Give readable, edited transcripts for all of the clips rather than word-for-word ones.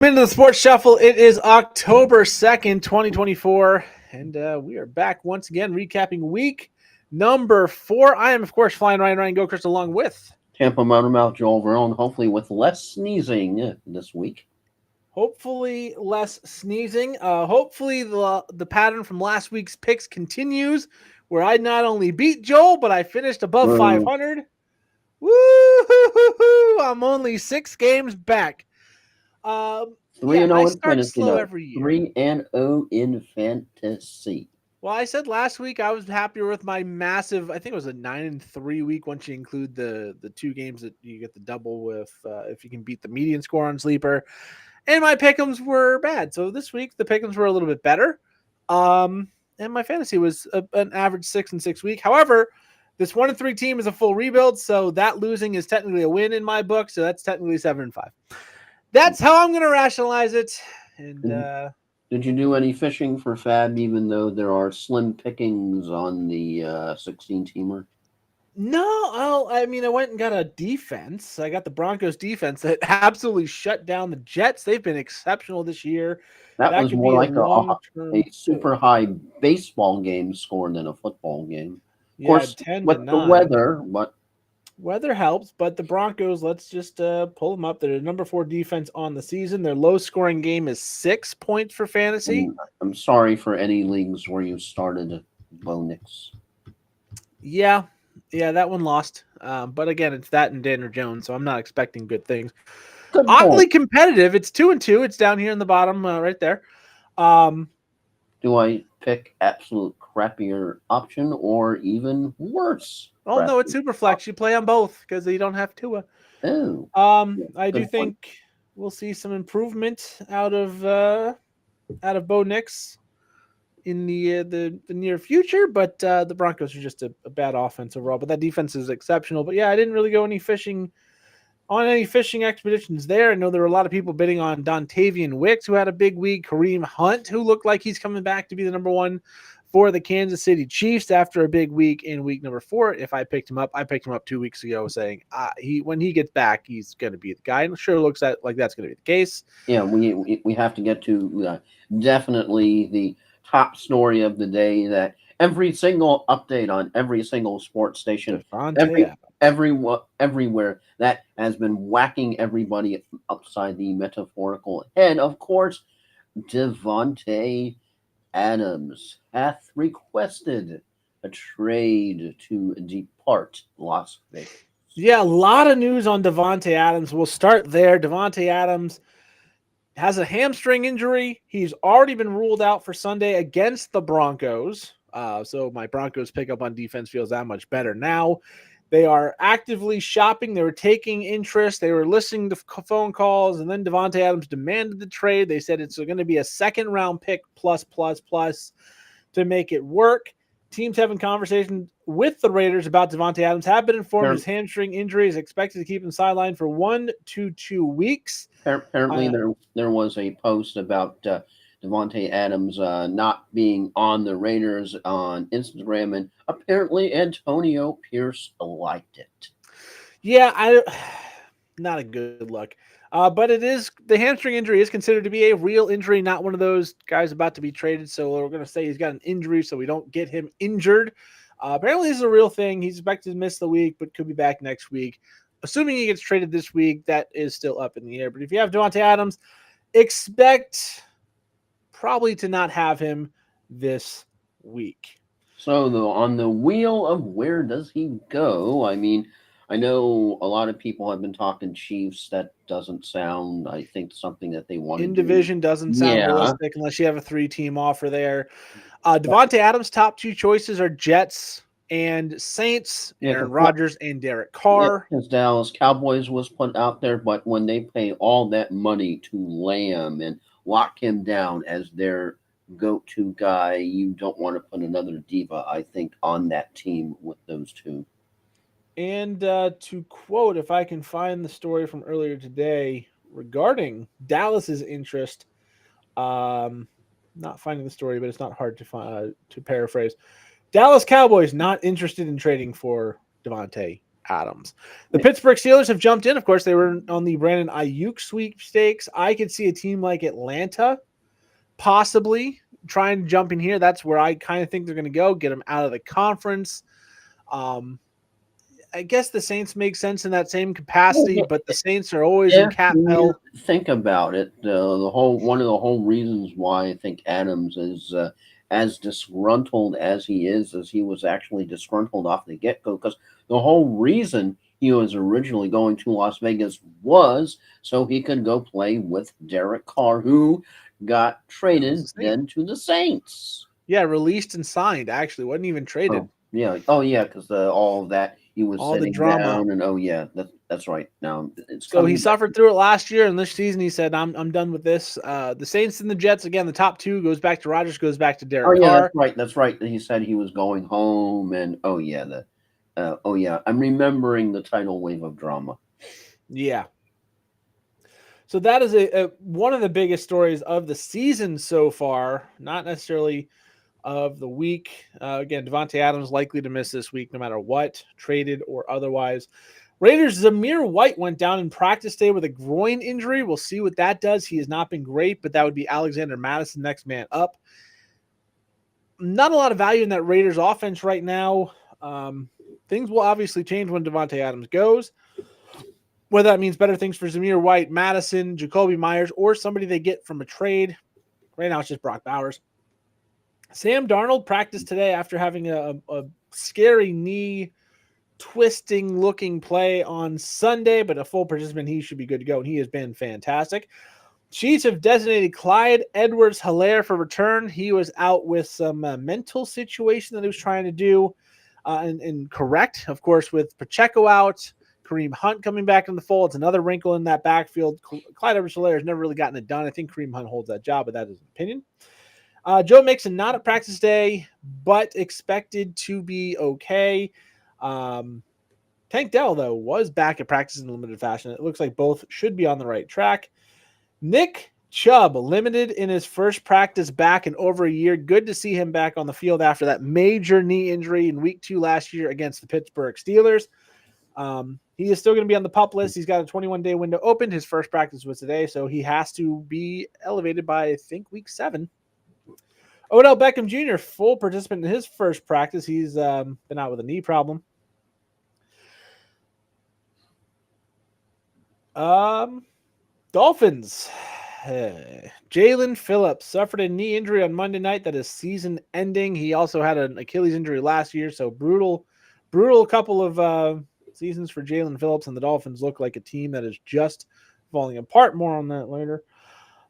Into the Sports Shuffle. It is October 2nd, 2024, and we are back once again recapping week number 4. I am, of course, flying Ryan Gilchrist along with Tampa Motormouth Joel Verone, hopefully with less sneezing this week. hopefully less sneezing. Hopefully the pattern from last week's picks continues, where I not only beat Joel, but I finished above 500. Woo! I'm only 6 games back. 3-0 I in start fantasy slow now. every year. 3-0 in fantasy. Well, I said last week I was happier with my massive. I think it was a 9-3 week once you include the 2 games that you get the double with if you can beat the median score on sleeper. And my pick'ems were bad. So this week the pick'ems were a little bit better. And my fantasy was an average 6-6 week. However, this 1-3 team is a full rebuild, so that losing is technically a win in my book. So that's technically 7-5. That's how I'm going to rationalize it. And did you do any fishing for Fab, even though there are slim pickings on the 16-teamer? No, I mean, I went and got a defense. I got the Broncos defense that absolutely shut down the Jets. They've been exceptional this year. That was could more be like long-term a super high baseball game score than a football game. Of course, 10 with to the 9. weather, but Weather helps, but the Broncos, let's just pull them up. They're the number 4 defense on the season. Their low scoring game is 6 points for fantasy. I'm sorry for any leagues where you started Bo Nix. Yeah, that one lost. But again, it's that and Daniel Jones, so I'm not expecting good things. Good Oddly point. competitive. It's 2-2. It's down here in the bottom right there. Do I pick absolute crappier option or even worse? Oh no, it's super flex. You play on both because you don't have Tua. Oh, I do good point. think we'll see some improvement out of Bo Nix in the near future, but the Broncos are just a bad offense overall. But that defense is exceptional. But yeah, I didn't really go any fishing expeditions there. I know there were a lot of people bidding on Dontavian Wicks, who had a big week. Kareem Hunt, who looked like he's coming back to be the number 1 for the Kansas City Chiefs after a big week in week number 4. If I picked him up, 2 weeks ago, saying when he gets back, he's going to be the guy. And it sure looks like that's going to be the case. Yeah, we have to get to definitely the top story of the day, that every single update on every single sports station, everywhere that has been whacking everybody upside the metaphorical head. Of course, Devontae Adams hath requested a trade to depart Las Vegas. Yeah, a lot of news on Devontae Adams. We'll start there. Devontae Adams has a hamstring injury. He's already been ruled out for Sunday against the Broncos. So my Broncos pickup on defense feels that much better now. They are actively shopping. They were taking interest. They were listening to phone calls, and then Devontae Adams demanded the trade. They said it's going to be a second-round pick plus to make it work. Teams having conversations with the Raiders about Devontae Adams have been informed his hamstring injury is expected to keep him sidelined for 1 to 2 weeks. Apparently, there was a post about Devontae Adams not being on the Raiders on Instagram, and apparently Antonio Pierce liked it. Yeah, not a good look. But it is, the hamstring injury is considered to be a real injury, not one of those guys about to be traded. So we're going to say he's got an injury so we don't get him injured. Apparently this is a real thing. He's expected to miss the week, but could be back next week. Assuming he gets traded this week, that is still up in the air. But if you have Devontae Adams, expect probably to not have him this week. So on the wheel of where does he go? I mean, I know a lot of people have been talking Chiefs. That doesn't sound, I think, something that they want to do. In division doesn't sound realistic unless you have a 3-team offer there. Devontae Adams' top 2 choices are Jets and Saints, Aaron Rodgers and Derek Carr. His Dallas Cowboys was put out there, but when they pay all that money to Lamb and lock him down as their go-to guy, you don't want to put another diva, I think, on that team with those 2. And to quote, if I can find the story from earlier today regarding Dallas's interest, not finding the story, but it's not hard to find, to paraphrase. Dallas Cowboys not interested in trading for Devontae Adams. The Pittsburgh Steelers have jumped in. Of course, they were on the Brandon Ayuk sweepstakes. I could see a team like Atlanta possibly trying to jump in here. That's where I kind of think they're going to go, get them out of the conference. I guess the Saints make sense in that same capacity, but the Saints are always in If cap you hell. think about it, one of the whole reasons why I think Adams is as disgruntled as he was actually disgruntled off the get go, because the whole reason he was originally going to Las Vegas was so he could go play with Derek Carr, who got traded then to the Saints. Yeah, released and signed. Actually, wasn't even traded. Oh yeah, because all of that he was all the sitting drama. down, and that's right. Now so he suffered through it last year, and this season he said, "I'm done with this." The Saints and the Jets again. The top two goes back to Rodgers, goes back to Derek Carr. That's right. He said he was going home, and I'm remembering the tidal wave of drama. Yeah. So that is one of the biggest stories of the season so far. Not necessarily of the week. Again, Davante Adams likely to miss this week no matter what, traded or otherwise. Raiders' Zamir White went down in practice day with a groin injury. We'll see what that does. He has not been great, but that would be Alexander Mattison next man up. Not a lot of value in that Raiders offense right now. Things will obviously change when Davante Adams goes. Whether that means better things for Zamir White, Madison, Jacoby Myers, or somebody they get from a trade. Right now it's just Brock Bowers. Sam Darnold practiced today after having a scary knee twisting looking play on Sunday, but a full participant, he should be good to go, and he has been fantastic. Chiefs have designated Clyde Edwards-Helaire for return. He was out with some mental situation that he was trying to do and correct, of course, with Pacheco out, Kareem Hunt coming back in the fold. It's another wrinkle in that backfield. Clyde Edwards-Helaire has never really gotten it done. I think Kareem Hunt holds that job, but that is an opinion. Joe Mixon not at practice day, but expected to be okay. Tank Dell, though, was back at practice in limited fashion. It looks like both should be on the right track. Nick Chubb, limited in his first practice back in over a year. Good to see him back on the field after that major knee injury in week 2 last year against the Pittsburgh Steelers. He is still going to be on the PUP list. He's got a 21-day window open. His first practice was today, so he has to be elevated by, I think, week 7. Odell Beckham Jr., full participant in his first practice. He's been out with a knee problem. Dolphins. Jalen Phillips suffered a knee injury on Monday night that is season ending. He also had an Achilles injury last year, so brutal couple of seasons for Jalen Phillips, and the Dolphins look like a team that is just falling apart. More on that later.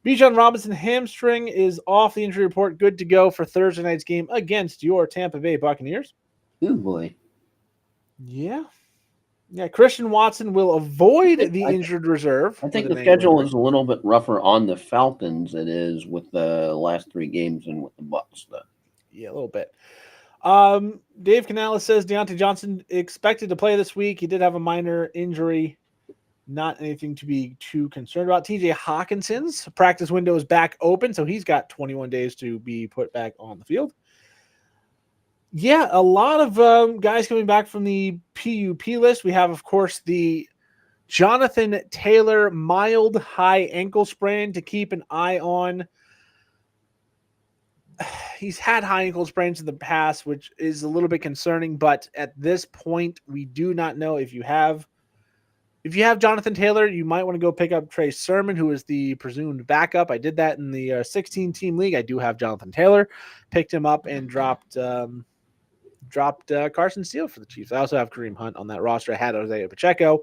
Bijan Robinson hamstring is off the injury report. Good to go for Thursday night's game against your Tampa Bay Buccaneers. Oh, boy. Yeah. Christian Watson will avoid the injured reserve. I think the schedule is a little bit rougher on the Falcons than it is with the last 3 games and with the Bucs, though. Yeah, a little bit. Dave Canales says Deontay Johnson expected to play this week. He did have a minor injury. Not anything to be too concerned about. TJ Hawkinson's practice window is back open, so he's got 21 days to be put back on the field. Yeah, a lot of guys coming back from the PUP list. We have, of course, the Jonathan Taylor mild high ankle sprain to keep an eye on. He's had high ankle sprains in the past, which is a little bit concerning, but at this point, we do not know if you have Jonathan Taylor, you might want to go pick up Trey Sermon, who is the presumed backup. I did that in the 16-team league. I do have Jonathan Taylor. Picked him up and dropped Carson Steele for the Chiefs. I also have Kareem Hunt on that roster. I had Isaiah Pacheco,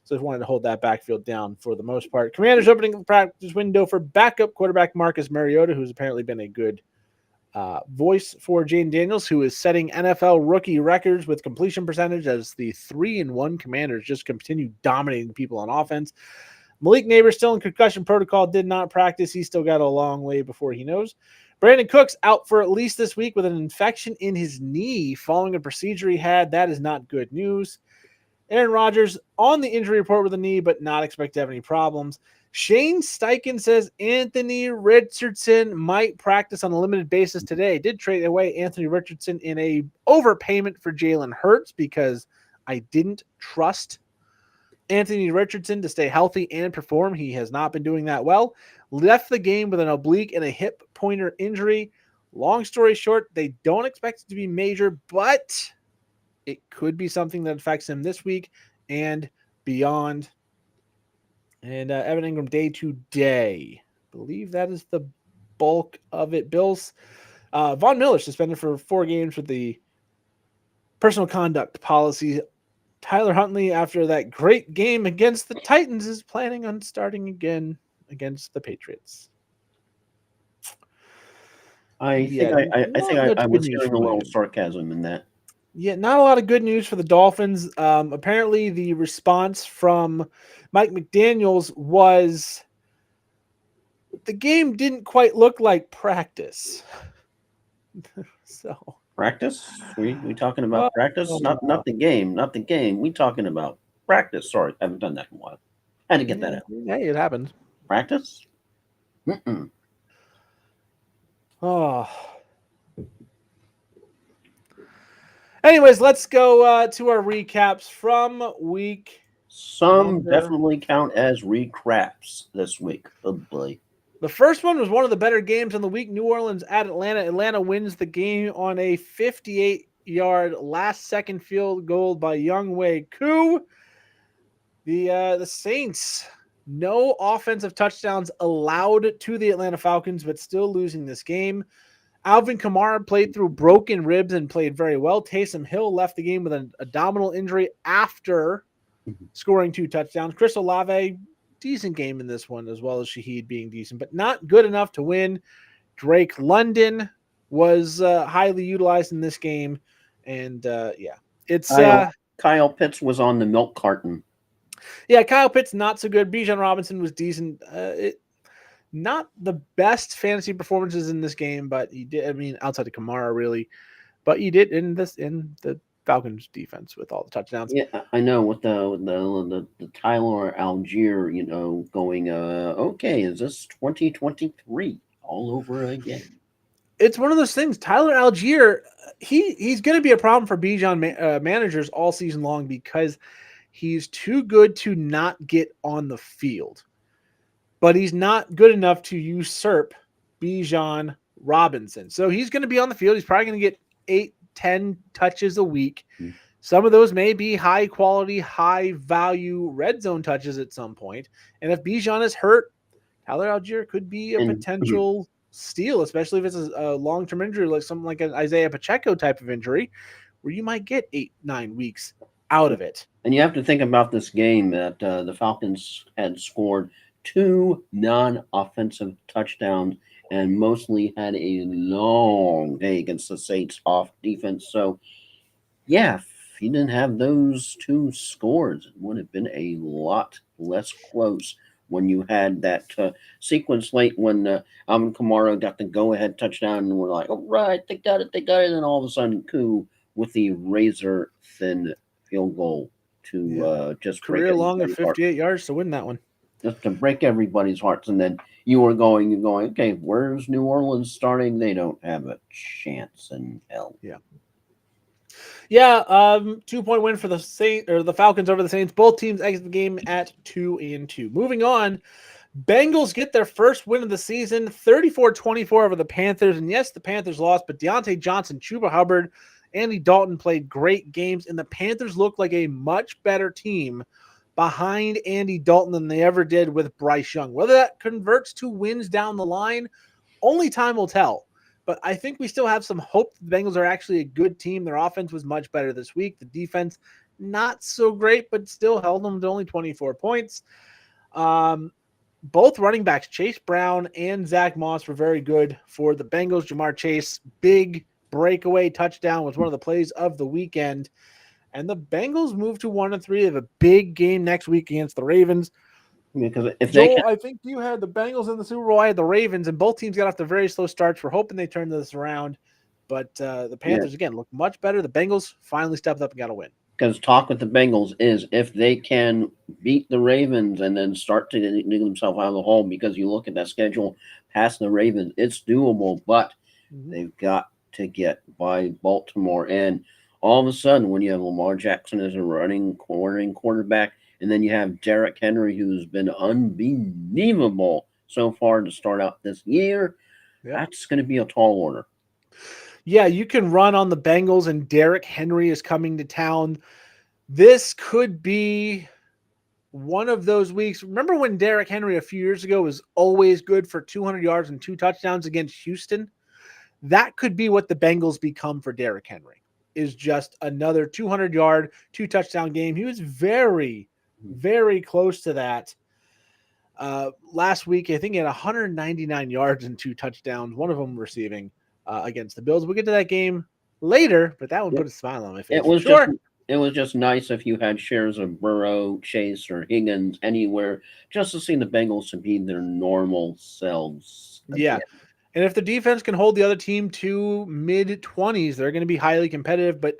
so I just wanted to hold that backfield down for the most part. Commanders opening the practice window for backup quarterback Marcus Mariota, who's apparently been a good voice for Jaden Daniels, who is setting NFL rookie records with completion percentage as the 3-1 Commanders just continue dominating people on offense. Malik Neighbors still in concussion protocol, did not practice. He's still got a long way before he knows. Brandon Cooks out for at least this week with an infection in his knee following a procedure he had. That is not good news. Aaron Rodgers on the injury report with a knee, but not expect to have any problems. Shane Steichen says Anthony Richardson might practice on a limited basis today. Did trade away Anthony Richardson in a overpayment for Jalen Hurts because I didn't trust Anthony Richardson to stay healthy and perform. He has not been doing that well. Left the game with an oblique and a hip pointer injury. Long story short, they don't expect it to be major, but it could be something that affects him this week and beyond. And Evan Ingram day to day. I believe that is the bulk of it. Bills. Von Miller suspended for 4 games with the personal conduct policy. Tyler Huntley, after that great game against the Titans, is planning on starting again against the Patriots. I think I was hearing a little sarcasm in that. Yeah, not a lot of good news for the Dolphins. Apparently, the response from Mike McDaniels was the game didn't quite look like practice. So practice? We talking about practice? Not the game. Not the game. We talking about practice. Sorry, I haven't done that in a while. Had to get that out. Hey, it happened. Practice? Oh. Anyways, let's go to our recaps from week. Some definitely count as recaps this week. Oh boy. The first one was one of the better games in the week. New Orleans at Atlanta. Atlanta wins the game on a 58-yard last-second field goal by Younghoe Koo. The Saints, no offensive touchdowns allowed to the Atlanta Falcons, but still losing this game. Alvin Kamara played through broken ribs and played very well. Taysom Hill left the game with an abdominal injury after scoring 2 touchdowns. Chris Olave, decent game in this one, as well as Shaheed being decent, but not good enough to win. Drake London was highly utilized in this game, and it's Kyle Pitts was on the milk carton. Yeah, Kyle Pitts not so good. Bijan Robinson was decent. Not the best fantasy performances in this game, but he did. I mean, outside of Kamara, really, but he did in the Falcons defense with all the touchdowns. Yeah, I know with the Tyler Algier, going. Okay, is this 2023 all over again? It's one of those things. Tyler Algier, he's going to be a problem for Bijan managers all season long because he's too good to not get on the field. But he's not good enough to usurp Bijan Robinson. So he's going to be on the field. He's probably going to get 8-10 touches a week. Mm-hmm. Some of those may be high quality, high value red zone touches at some point. And if Bijan is hurt, Tyler Algier could be a potential steal, especially if it's a long-term injury, like something like an Isaiah Pacheco type of injury, where you might get 8-9 weeks out of it. And you have to think about this game that the Falcons had scored 2 non-offensive touchdowns and mostly had a long day against the Saints off defense. So, yeah, if he didn't have those 2 scores, it would have been a lot less close when you had that sequence late when Alvin Kamara got the go-ahead touchdown and we're like, all right, they got it. And then all of a sudden, Koo with the razor-thin field goal to just career long of 58 yards to win that one. Just to break everybody's hearts. And then you're going, okay, where's New Orleans starting? They don't have a chance in hell. Yeah. 2-point win for the Falcons over the Saints. Both teams exit the game at 2-2. Moving on, Bengals get their first win of the season, 34-24 over the Panthers. And yes, the Panthers lost, but Deontay Johnson, Chuba Hubbard, Andy Dalton played great games, and the Panthers look like a much better team behind Andy Dalton than they ever did with Bryce Young. Whether that converts to wins down the line, only time will tell. But I think we still have some hope the Bengals are actually a good team. Their offense was much better this week. The defense, not so great, but still held them to only 24 points. Both running backs, Chase Brown and Zach Moss, were very good for the Bengals. Jamar Chase, big breakaway touchdown, was one of the plays of the weekend. And the Bengals move to 1-3. They have a big game next week against the Ravens. Because if Joel, I think you had the Bengals in the Super Bowl. I had the Ravens, and both teams got off to very slow starts. We're hoping they turn this around. But the Panthers, again, look much better. The Bengals finally stepped up and got a win. Because talk with the Bengals is if they can beat the Ravens and then start to dig themselves out of the hole, because you look at that schedule past the Ravens, it's doable, but they've got to get by Baltimore. And all of a sudden, when you have Lamar Jackson as a running quarterback, and then you have Derrick Henry, who's been unbelievable so far to start out this year, Yep. that's going to be a tall order. Yeah, you can run on the Bengals, and Derrick Henry is coming to town. This could be one of those weeks. Remember when Derrick Henry a few years ago was always good for 200 yards and 2 touchdowns against Houston? That could be what the Bengals become for Derrick Henry, is just another 200-yard, 2-touchdown game. He was very, very close to that. Last week, I think he had 199 yards and 2 touchdowns, one of them receiving against the Bills. We'll get to that game later, but that one Yep. put a smile on my face It for was just sure. it was just nice if you had shares of Burrow, Chase, or Higgins anywhere, just to see the Bengals to be their normal selves Yeah. again. And if the defense can hold the other team to mid-20s, they're going to be highly competitive, but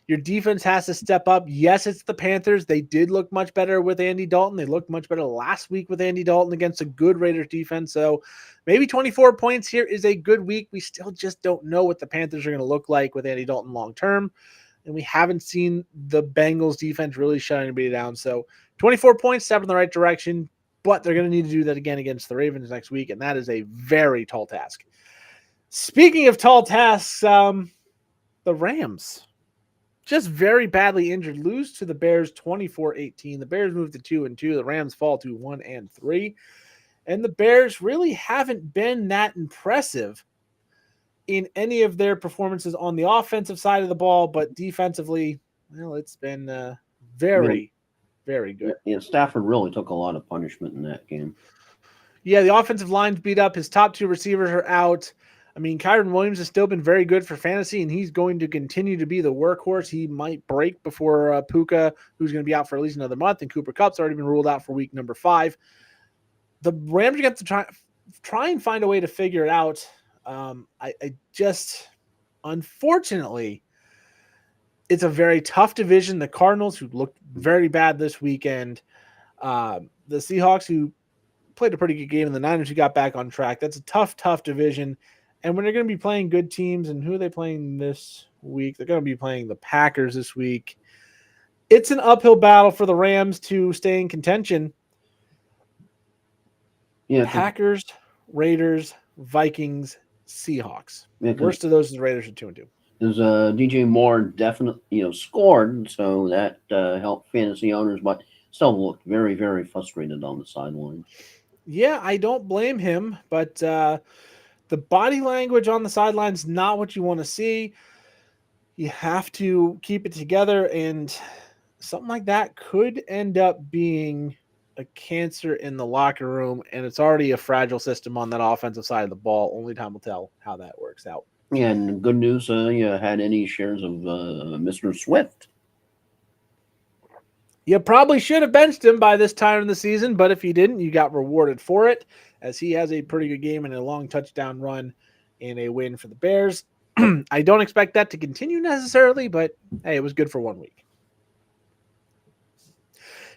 your defense has to step up. Yes, it's the Panthers. They did look much better with Andy Dalton. They looked much better last week with Andy Dalton against a good Raiders defense. So maybe 24 points here is a good week. We still just don't know what the Panthers are going to look like with Andy Dalton long term. And we haven't seen the Bengals defense really shut anybody down. So 24 points, step in the right direction, but they're going to need to do that again against the Ravens next week. And that is a very tall task. Speaking of tall tasks, the Rams just very badly injured, lose to the Bears 24-18. The Bears move to 2-2. The Rams fall to 1-3. And the Bears really haven't been that impressive in any of their performances on the offensive side of the ball, but defensively, well, it's been very, very good. Yeah, Stafford really took a lot of punishment in that game. Yeah, the offensive line's beat up. His top 2 receivers are out. I mean, Kyron Williams has still been very good for fantasy, and he's going to continue to be the workhorse. He might break before Puka, who's going to be out for at least another month, and Cooper Kupp's already been ruled out for week number 5. The Rams are going to try and find a way to figure it out. I just, unfortunately, it's a very tough division. The Cardinals, who looked very bad this weekend, the Seahawks, who played a pretty good game, and the Niners, who got back on track. That's a tough division. And when they're going to be playing good teams, and who are they playing this week? They're going to be playing the Packers this week. It's an uphill battle for the Rams to stay in contention. Yeah, Packers, Raiders, Vikings, Seahawks. yeah, Worst of those is the Raiders are 2-2. because DJ Moore definitely scored, so that helped fantasy owners, but still looked very very frustrated on the sideline. Yeah, I don't blame him, but the body language on the sidelines not what you want to see. You have to keep it together, and something like that could end up being a cancer in the locker room, and it's already a fragile system on that offensive side of the ball. Only time will tell how that works out. Yeah, and good news, you had any shares of Mr. Swift? You probably should have benched him by this time in the season, but if you didn't, you got rewarded for it, as he has a pretty good game and a long touchdown run and a win for the Bears. I don't expect that to continue necessarily, but hey, it was good for 1 week.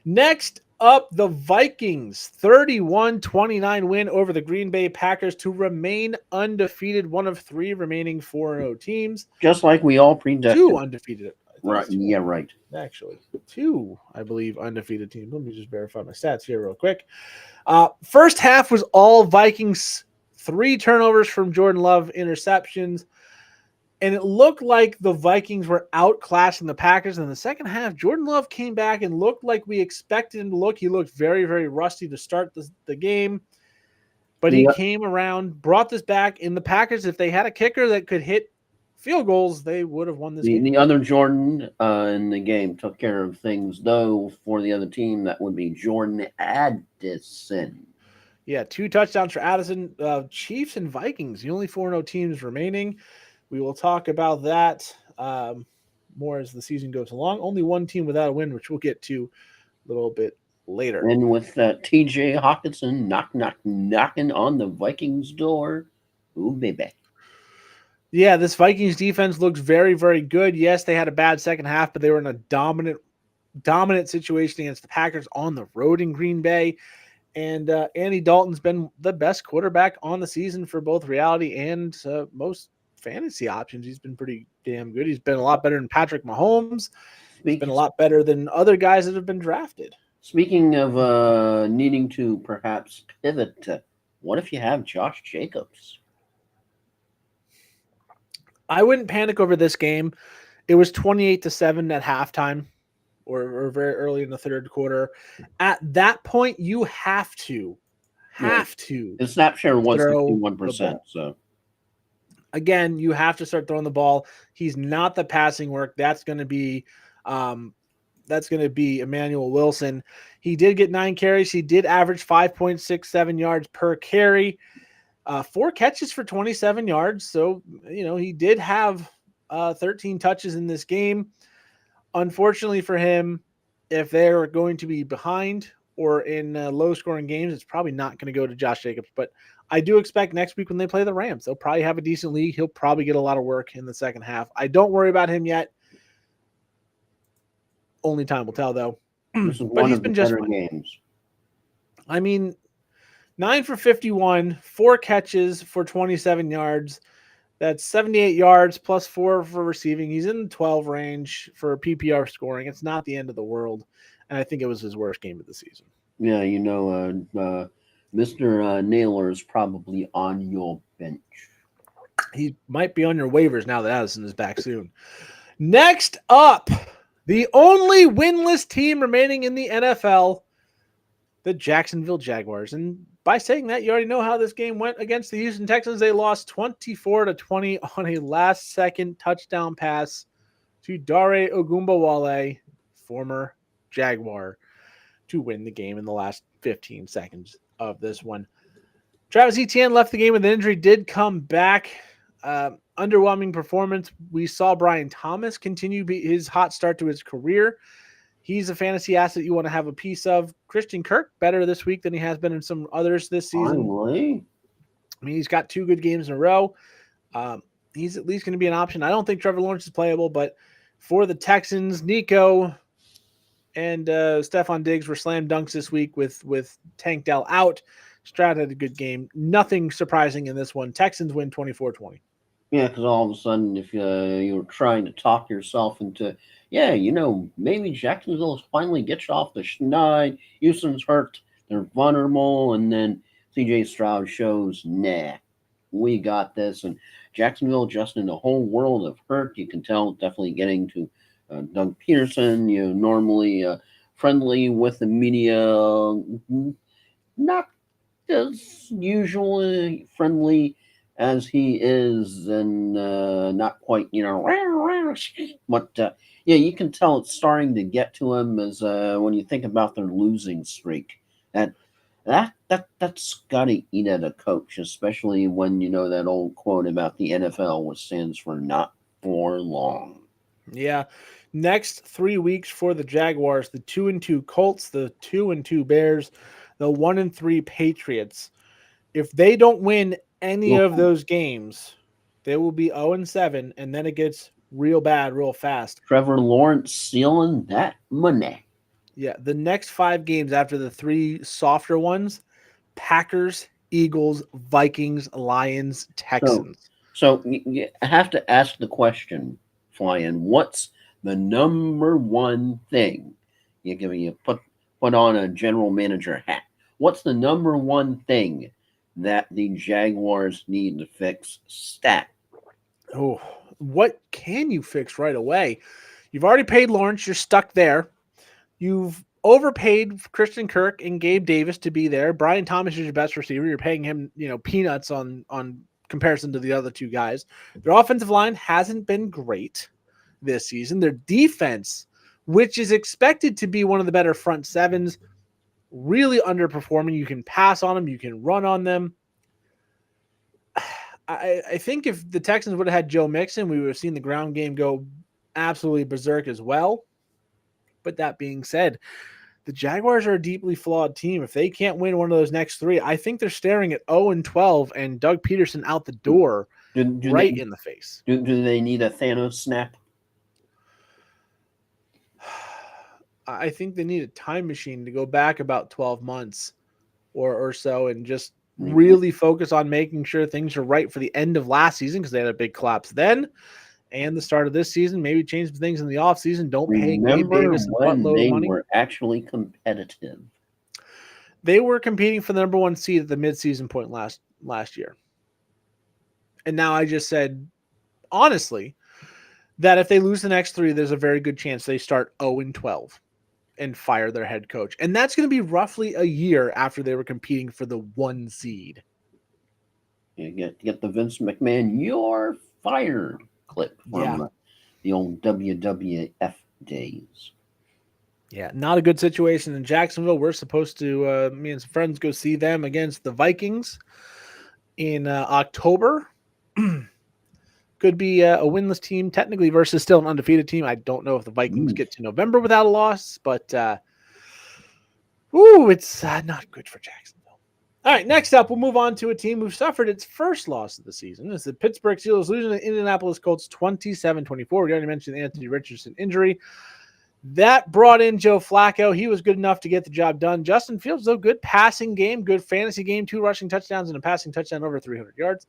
Next up, the Vikings, 31-29 win over the Green Bay Packers to remain undefeated, one of 3 remaining 4-0 teams. Just like we all predicted. 2 undefeated. Right. Yeah, right. Actually, 2, I believe, undefeated teams. Let me just verify my stats here real quick. First half was all Vikings, 3 turnovers from Jordan Love, interceptions. And it looked like the Vikings were outclassing the Packers. In the second half, Jordan Love came back and looked like we expected him to look. He looked very, very rusty to start the game. But he came around, brought this back. And the Packers, if they had a kicker that could hit field goals, they would have won this game. The other Jordan in the game took care of things, though, for the other team. That would be Jordan Addison. Yeah, 2 touchdowns for Addison. Chiefs and Vikings, the only 4-0 teams remaining. We will talk about that more as the season goes along. Only 1 team without a win, which we'll get to a little bit later. And with T.J. Hawkinson knocking on the Vikings' door. Ooh, baby. Yeah, this Vikings defense looks very, very good. Yes, they had a bad second half, but they were in a dominant situation against the Packers on the road in Green Bay. And Andy Dalton's been the best quarterback on the season for both reality and most fantasy options, he's been pretty damn good. He's been a lot better than Patrick Mahomes. He's been Speaking a lot better than other guys that have been drafted. speaking of needing to perhaps pivot, what if you have Josh Jacobs? I wouldn't panic over this game. It was 28-7 at halftime or very early in the third quarter. At that point, you have to Yeah, his snap share was throw the 61%. ball. So Again, you have to start throwing the ball. He's not the passing work. That's going to be Emmanuel Wilson. He did get 9 carries. He did average 5.67 yards per carry, 4 catches for 27 yards. So, he did have 13 touches in this game. Unfortunately for him, if they're going to be behind or in low-scoring games, it's probably not going to go to Josh Jacobs. But I do expect next week when they play the Rams, they'll probably have a decent league. He'll probably get a lot of work in the second half. I don't worry about him yet. Only time will tell, though. this is But one he's of the been just better fine. games. I mean, 9 for 51, 4 catches for 27 yards. That's 78 yards plus 4 for receiving. He's in the 12 range for PPR scoring. It's not the end of the world. And I think it was his worst game of the season. Yeah, Mr. Naylor is probably on your bench. He might be on your waivers now that Addison is back soon. Next up, the only winless team remaining in the NFL, the Jacksonville Jaguars. And by saying that, you already know how this game went against the Houston Texans. They lost 24-20 on a last-second touchdown pass to Dare Ogunbowale, former Jaguar, to win the game in the last 15 seconds of this one. Travis Etienne left the game with an injury, did come back. Underwhelming performance. We saw Brian Thomas continue his hot start to his career. He's a fantasy asset you want to have a piece of. Christian Kirk, better this week than he has been in some others this season. Finally. I mean, he's got 2 good games in a row. He's at least going to be an option. I don't think Trevor Lawrence is playable, but for the Texans, Nico and Stephon Diggs were slam dunks this week with Tank Dell out. Stroud had a good game. Nothing surprising in this one. Texans win 24-20. Yeah, because all of a sudden, if you're trying to talk yourself into, maybe Jacksonville finally gets off the schneid, Houston's hurt, they're vulnerable, and then CJ Stroud shows, nah, we got this. And Jacksonville just in a whole world of hurt. You can tell definitely getting to Doug Peterson, normally friendly with the media, not as usually friendly as he is, and not quite, but you can tell it's starting to get to him as when you think about their losing streak. That's got to eat at a coach, especially when that old quote about the NFL, which stands for not for long. Yeah. Next 3 weeks for the Jaguars, the 2-2 Colts, the 2-2 Bears, the 1-3 Patriots. If they don't win any of those games, they will be 0-7, and then it gets real bad real fast. Trevor Lawrence stealing that money. Yeah, the next 5 games after the 3 softer ones, Packers, Eagles, Vikings, Lions, Texans. So I have to ask the question, Flyin, what's the number one thing? You put on a general manager hat. What's the number one thing that the Jaguars need to fix? Stat. Oh, what can you fix right away? You've already paid Lawrence. You're stuck there. You've overpaid Christian Kirk and Gabe Davis to be there. Brian Thomas is your best receiver. You're paying him, peanuts on comparison to the other 2 guys. Their offensive line hasn't been great this season. Their defense, which is expected to be one of the better front sevens, really underperforming. You can pass on them. You can run on them. I think if the Texans would have had Joe Mixon, we would have seen the ground game go absolutely berserk as well. But that being said, the Jaguars are a deeply flawed team. If they can't win one of those next 3, I think they're staring at 0-12 and Doug Peterson out the door in the face. Do they need a Thanos snap? I think they need a time machine to go back about 12 months or so and just really focus on making sure things are right for the end of last season because they had a big collapse then and the start of this season. Maybe change some things in the offseason. Don't pay Gabe Remember Davis a when buttload of they money. were actually competitive? They were competing for the number one seed at the midseason point last year. And now I just said, honestly, that if they lose the next three, there's a very good chance they start 0-12 and fire their head coach. And that's going to be roughly a year after they were competing for the one seed. You get the Vince McMahon, you're fired clip from the old WWF days. Yeah, not a good situation in Jacksonville. We're supposed to, me and some friends, go see them against the Vikings in October. Could be a winless team technically versus still an undefeated team. I don't know if the Vikings get to November without a loss, but it's not good for Jacksonville. All right, next up, we'll move on to a team who suffered its first loss of the season. It's the Pittsburgh Steelers losing to Indianapolis Colts 27-24. We already mentioned the Anthony Richardson injury. That brought in Joe Flacco. He was good enough to get the job done. Justin Fields, though, good passing game, good fantasy game, 2 rushing touchdowns and a passing touchdown over 300 yards.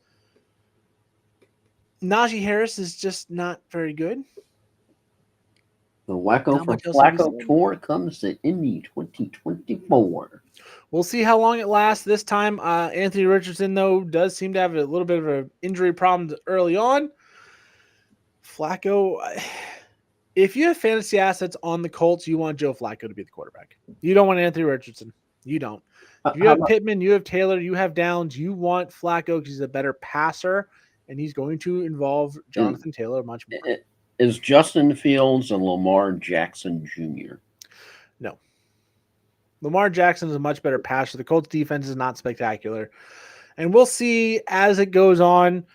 Najee Harris is just not very good. The Wacko for Flacco tour comes to Indy 2024. We'll see how long it lasts. This time, Anthony Richardson, though, does seem to have a little bit of an injury problem early on. Flacco, if you have fantasy assets on the Colts, you want Joe Flacco to be the quarterback. You don't want Anthony Richardson. You don't. If you have Pittman, you have Taylor, you have Downs, you want Flacco because he's a better passer, and he's going to involve Jonathan Taylor much more. Is Justin Fields and Lamar Jackson Jr.? No. Lamar Jackson is a much better passer. The Colts defense is not spectacular. And we'll see as it goes on.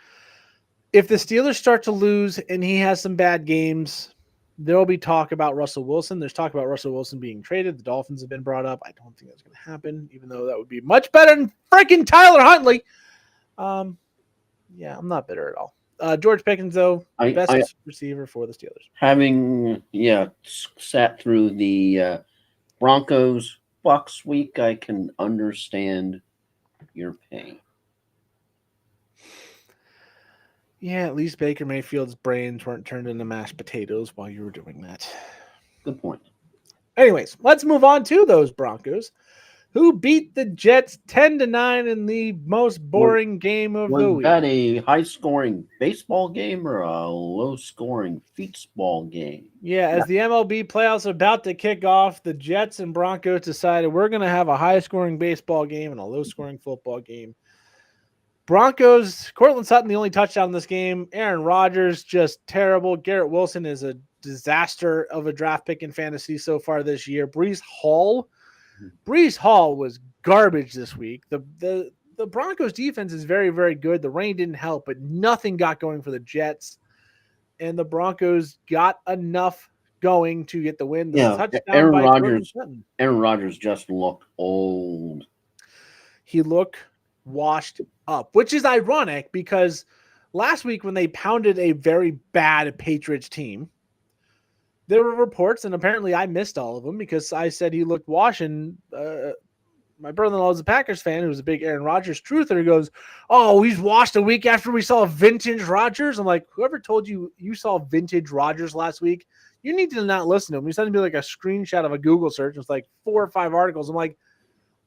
If the Steelers start to lose and he has some bad games, there will be talk about Russell Wilson. There's talk about Russell Wilson being traded. The Dolphins have been brought up. I don't think that's going to happen, even though that would be much better than freaking Tyler Huntley. Yeah, I'm not bitter at all. George Pickens, though, best receiver for the Steelers. Having sat through the Broncos Bucs week, I can understand your pain. Yeah, at least Baker Mayfield's brains weren't turned into mashed potatoes while you were doing that. Good point. Anyways, let's move on to those Broncos, who beat the Jets 10-9 in the most boring game of the week. Was that a high-scoring baseball game or a low-scoring football game? Yeah, as the MLB playoffs are about to kick off, the Jets and Broncos decided we're going to have a high-scoring baseball game and a low-scoring football game. Broncos, Cortland Sutton, the only touchdown in this game. Aaron Rodgers, just terrible. Garrett Wilson is a disaster of a draft pick in fantasy so far this year. Breece Hall was garbage this week. The Broncos defense is very, very good. The rain didn't help, but nothing got going for the Jets. And the Broncos got enough going to get the win. Aaron Rodgers just looked old. He looked washed up, which is ironic because last week when they pounded a very bad Patriots team, there were reports, and apparently I missed all of them because I said he looked washed, and my brother-in-law is a Packers fan who's a big Aaron Rodgers truther. He goes, "Oh, he's washed a week after we saw vintage Rodgers." I'm like, whoever told you saw vintage Rodgers last week, you need to not listen to him. He sent me like a screenshot of a Google search. It's like 4 or 5 articles. I'm like,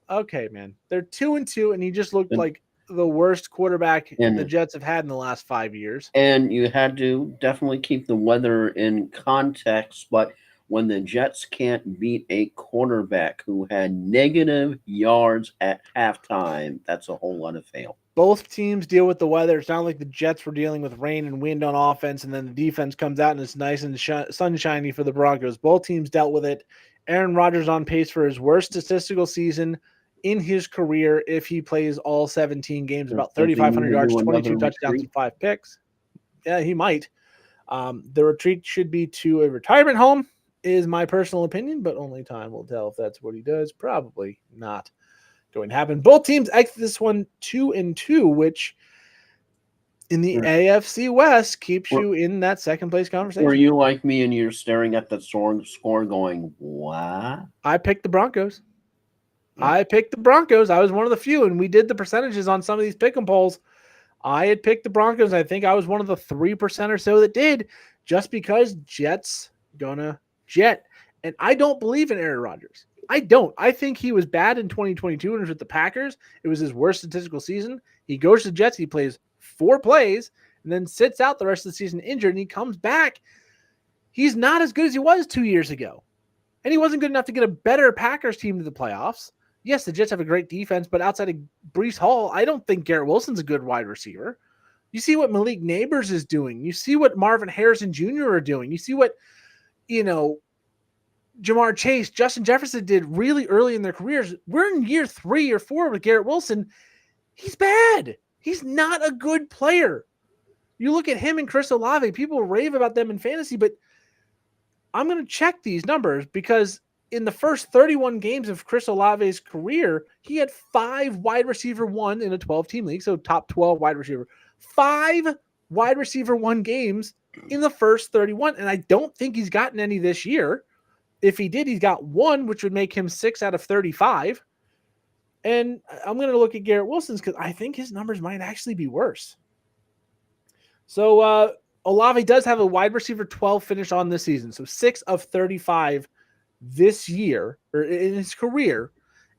okay, man, they're 2-2, and he just looked like the worst quarterback the Jets have had in the last 5 years. And you had to definitely keep the weather in context, but when the Jets can't beat a quarterback who had negative yards at halftime, that's a whole lot of fail. Both teams deal with the weather. It's not like the Jets were dealing with rain and wind on offense, and then the defense comes out and it's nice and sunshiny for the Broncos. Both teams dealt with it. Aaron Rodgers on pace for his worst statistical season in his career if he plays all 17 games, about 3,500 yards, 22 touchdowns, and 5 picks. Yeah, he might. The retreat should be to a retirement home, is my personal opinion, but only time will tell if that's what he does. Probably not going to happen. Both teams exit this one 2-2, which in the AFC West keeps you in that second place conversation. Were you like me and you're staring at the score going, what? I picked the Broncos. Yeah. I picked the Broncos. I was one of the few, and we did the percentages on some of these pick 'em polls. I had picked the Broncos. I think I was one of the 3% or so that did, just because Jets gonna jet. And I don't believe in Aaron Rodgers. I don't. I think he was bad in 2022 and was with the Packers. It was his worst statistical season. He goes to the Jets. He plays 4 plays and then sits out the rest of the season injured, and he comes back. He's not as good as he was 2 years ago. And he wasn't good enough to get a better Packers team to the playoffs. Yes, the Jets have a great defense, but outside of Breece Hall, I don't think Garrett Wilson's a good wide receiver. You see what Malik Neighbors is doing. You see what Marvin Harrison Jr. are doing. You see what, Jamar Chase, Justin Jefferson did really early in their careers. We're in year 3 or 4 with Garrett Wilson. He's bad. He's not a good player. You look at him and Chris Olave, people rave about them in fantasy, but I'm going to check these numbers because in the first 31 games of Chris Olave's career, he had 5 wide receiver 1 in a 12-team league, so top 12 wide receiver. 5 wide receiver 1 games in the first 31, and I don't think he's gotten any this year. If he did, he's got 1, which would make him 6 out of 35. And I'm going to look at Garrett Wilson's because I think his numbers might actually be worse. So Olave does have a wide receiver 12 finish on this season. So 6 of 35 this year, or in his career,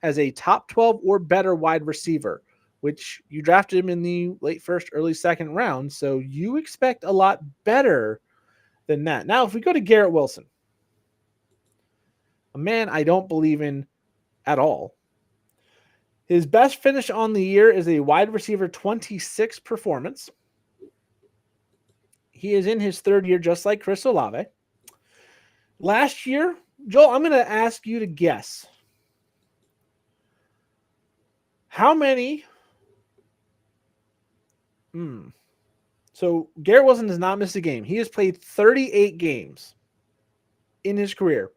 as a top 12 or better wide receiver, which you drafted him in the late first, early second round. So you expect a lot better than that. Now, if we go to Garrett Wilson, a man I don't believe in at all. His best finish on the year is a wide receiver 26 performance. He is in his 3rd year, just like Chris Olave. Last year, Joel, I'm going to ask you to guess. How many? So Garrett Wilson has not missed a game. He has played 38 games in his career.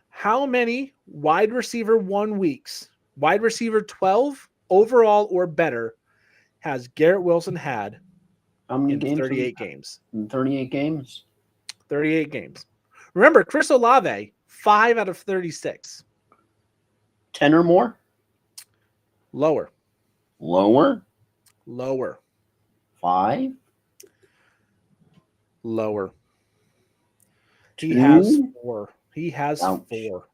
How many wide receiver 1 weeks, wide receiver 12 overall or better, has Garrett Wilson had? How many games? 38 games. 38 games? 38 games. Remember, Chris Olave, 5 out of 36. 10 or more? Lower. Lower? 5? Lower. He 2? has 4. He has Ouch. 4.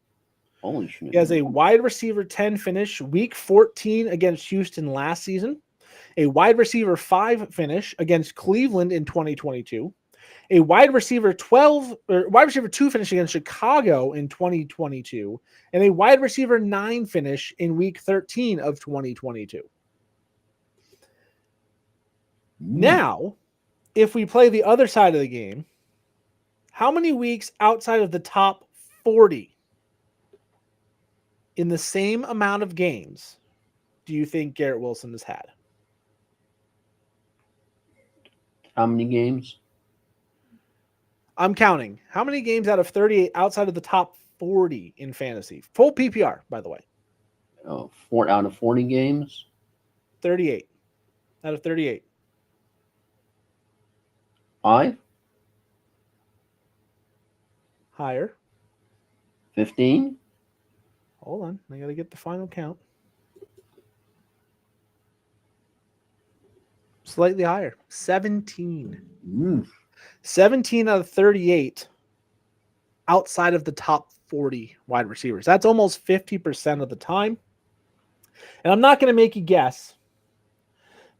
Holy shit. He has a wide receiver 10 finish, week 14 against Houston last season. A wide receiver 5 finish against Cleveland in 2022. A wide receiver 2 finish against Chicago in 2022. And a wide receiver 9 finish in week 13 of 2022. Now, if we play the other side of the game, how many weeks outside of the top 40 in the same amount of games do you think Garrett Wilson has had? How many games? I'm counting. How many games out of 38 outside of the top 40 in fantasy? Full PPR, by the way. 4 out of 40 games? 38 out of 38. 5? Higher. 15? Hold on. I got to get the final count. Slightly higher. 17. 17 out of 38 outside of the top 40 wide receivers. That's almost 50% of the time. And I'm not going to make you guess,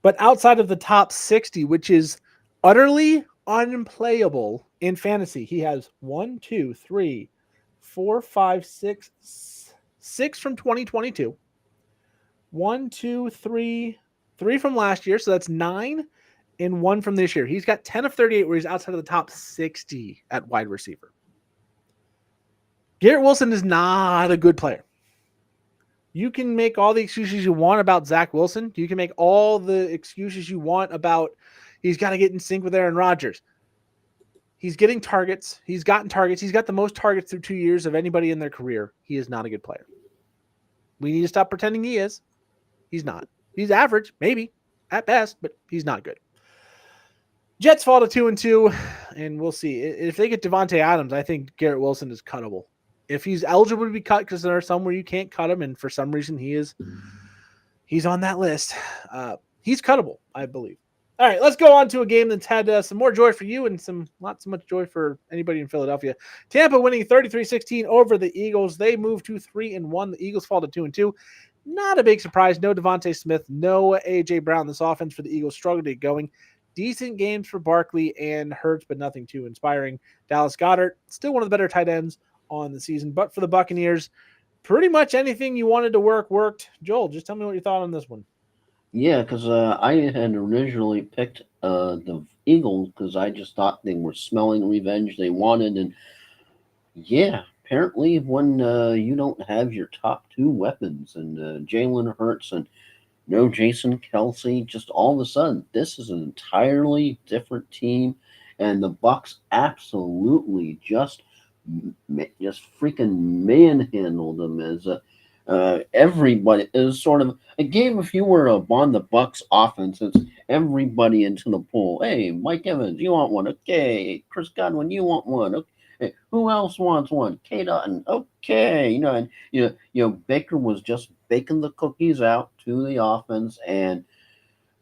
but outside of the top 60, which is utterly unplayable in fantasy, he has 1, 2, 3, 4, 5, 6 from 2022. 1, 2, 3 from last year. So that's 9 and 1 from this year. He's got 10 of 38 where he's outside of the top 60 at wide receiver. Garrett Wilson is not a good player. You can make all the excuses you want about Zach Wilson. You can make all the excuses you want about he's got to get in sync with Aaron Rodgers. He's getting targets. He's gotten targets. He's got the most targets through 2 years of anybody in their career. He is not a good player. We need to stop pretending he is. He's not. He's average, maybe, at best, but he's not good. Jets fall to 2-2, and we'll see. If they get Devontae Adams, I think Garrett Wilson is cuttable. if he's eligible to be cut, because there are some where you can't cut him, and for some reason he's on that list. He's cuttable, I believe. All right, let's go on to a game that's had some more joy for you and not so much joy for anybody in Philadelphia. Tampa winning 33-16 over the Eagles. They move to 3-1. The Eagles fall to 2-2. Not a big surprise. No Devontae Smith, no A.J. Brown. This offense for the Eagles struggled to get going. Decent games for Barkley and Hurts, but nothing too inspiring. Dallas Goedert, still one of the better tight ends on the season. But for the Buccaneers, pretty much anything you wanted to work worked. Joel, just tell me what you thought on this one. Yeah, because I had originally picked the Eagles because I just thought they were smelling revenge they wanted, and yeah, apparently when you don't have your top two weapons and Jalen Hurts and no Jason Kelsey, just all of a sudden this is an entirely different team, and the Bucks absolutely just freaking manhandled them as everybody. It was sort of a game. If you were on the Bucks offense, it's everybody into the pool. Hey, Mike Evans, you want one? Okay, Chris Godwin, you want one? Okay. Hey, who else wants one? K. Dutton. Okay, and Baker was just baking the cookies out to the offense, and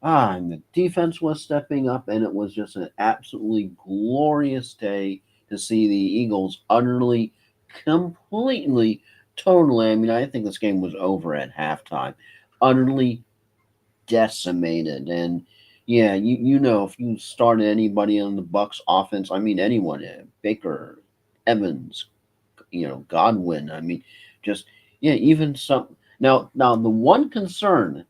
the defense was stepping up, and it was just an absolutely glorious day to see the Eagles utterly, completely, totally. I mean, I think this game was over at halftime, utterly decimated. And yeah, if you started anybody on the Bucks offense, I mean anyone, Baker, Evans, Godwin. I mean, just yeah, even some. Now the one concern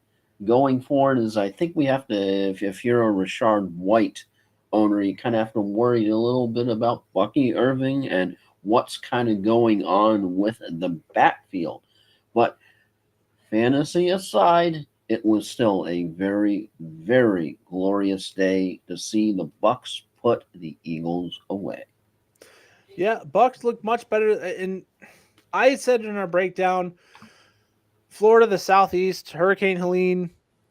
going forward is I think we have to, if you're a Rashard White owner, you kind of have to worry a little bit about Bucky Irving and what's kind of going on with the backfield. But fantasy aside, it was still a very, very glorious day to see the Bucks put the Eagles away. Yeah, Bucks look much better. And I said in our breakdown, Florida, the Southeast, Hurricane Helene.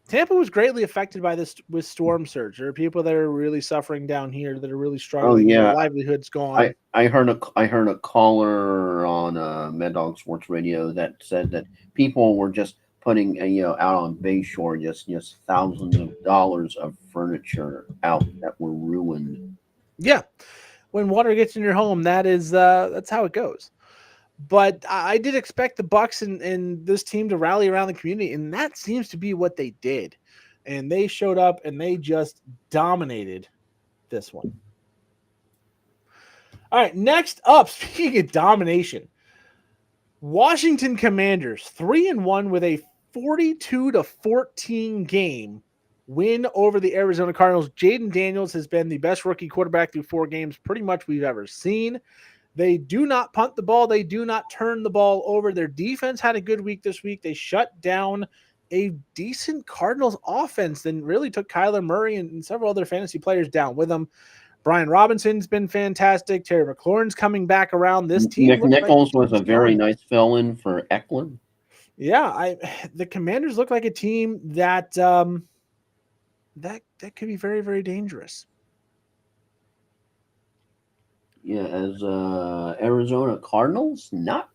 Tampa was greatly affected by this with storm surge. There are people that are really suffering down here that are really Oh struggling. Their yeah, livelihood's gone. I heard a caller on Mad Dog Sports Radio that said that people were just putting out on Bayshore just thousands of dollars of furniture out that were ruined. Yeah, when water gets in your home, that's how it goes. But I did expect the Bucks and this team to rally around the community, and that seems to be what they did. And they showed up and they just dominated this one. All right, next up, speaking of domination, Washington Commanders 3-1 with a 42-14 game win over the Arizona Cardinals. Jaden Daniels has been the best rookie quarterback through 4 games pretty much we've ever seen. They do not punt the ball. They do not turn the ball over. Their defense had a good week this week. They shut down a decent Cardinals offense and really took Kyler Murray and several other fantasy players down with them. Brian Robinson's been fantastic. Terry McLaurin's coming back around. This team Nick Nichols was a very going. nice fill-in for Eckler. Yeah, the Commanders look like a team that that could be very, very dangerous. Yeah, as Arizona Cardinals, not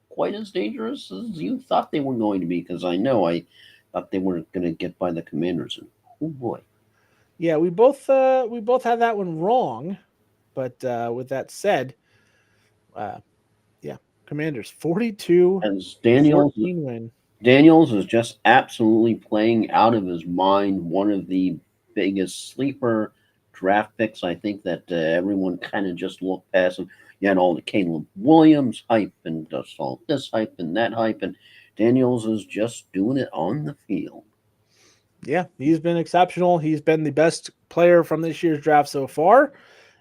quite as dangerous as you thought they were going to be. Because I thought they were going to get by the Commanders, and oh boy. Yeah, we both had that one wrong, but with that said, yeah, Commanders 42 As Daniels 14 win. Daniels is just absolutely playing out of his mind. One of the biggest sleeper draft picks. I think that everyone kind of just looked past him. You had all the Caleb Williams hype and just all this hype and that hype, and Daniels is just doing it on the field. Yeah, he's been exceptional. He's been the best player from this year's draft so far,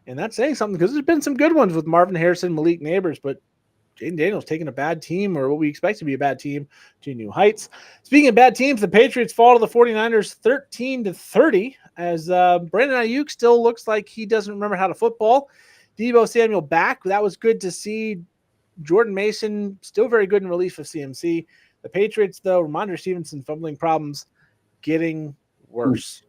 and that's saying something because there's been some good ones with Marvin Harrison, Malik Neighbors, but Jaden Daniels taking a bad team, or what we expect to be a bad team, to new heights. Speaking of bad teams, the Patriots fall to the 49ers 13-30 as Brandon Ayuk still looks like he doesn't remember how to football. Deebo Samuel back. That was good to see. Jordan Mason still very good in relief of CMC. The Patriots, though, Ramondre Stevenson fumbling problems getting worse.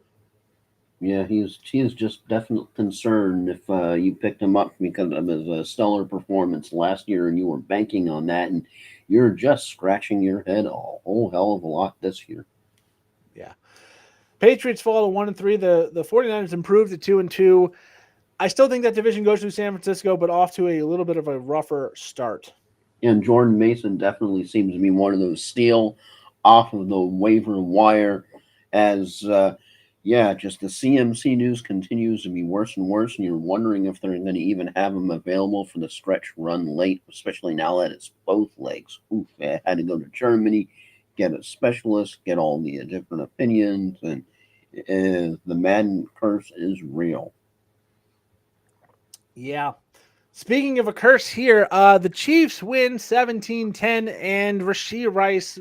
Yeah, he is just definite concern if you picked him up because of his stellar performance last year and you were banking on that, and you're just scratching your head a whole hell of a lot this year. Yeah. Patriots fall to 1-3. The 49ers improved to 2-2. I still think that division goes to San Francisco, but off to a little bit of a rougher start. And Jordan Mason definitely seems to be one of those steal off of the waiver wire as yeah, just the CMC news continues to be worse and worse, and you're wondering if they're going to even have him available for the stretch run late, especially now that it's both legs. Oof, I had to go to Germany, get a specialist, get all the different opinions, and the Madden curse is real. Yeah. Speaking of a curse here, the Chiefs win 17-10, and Rashee Rice.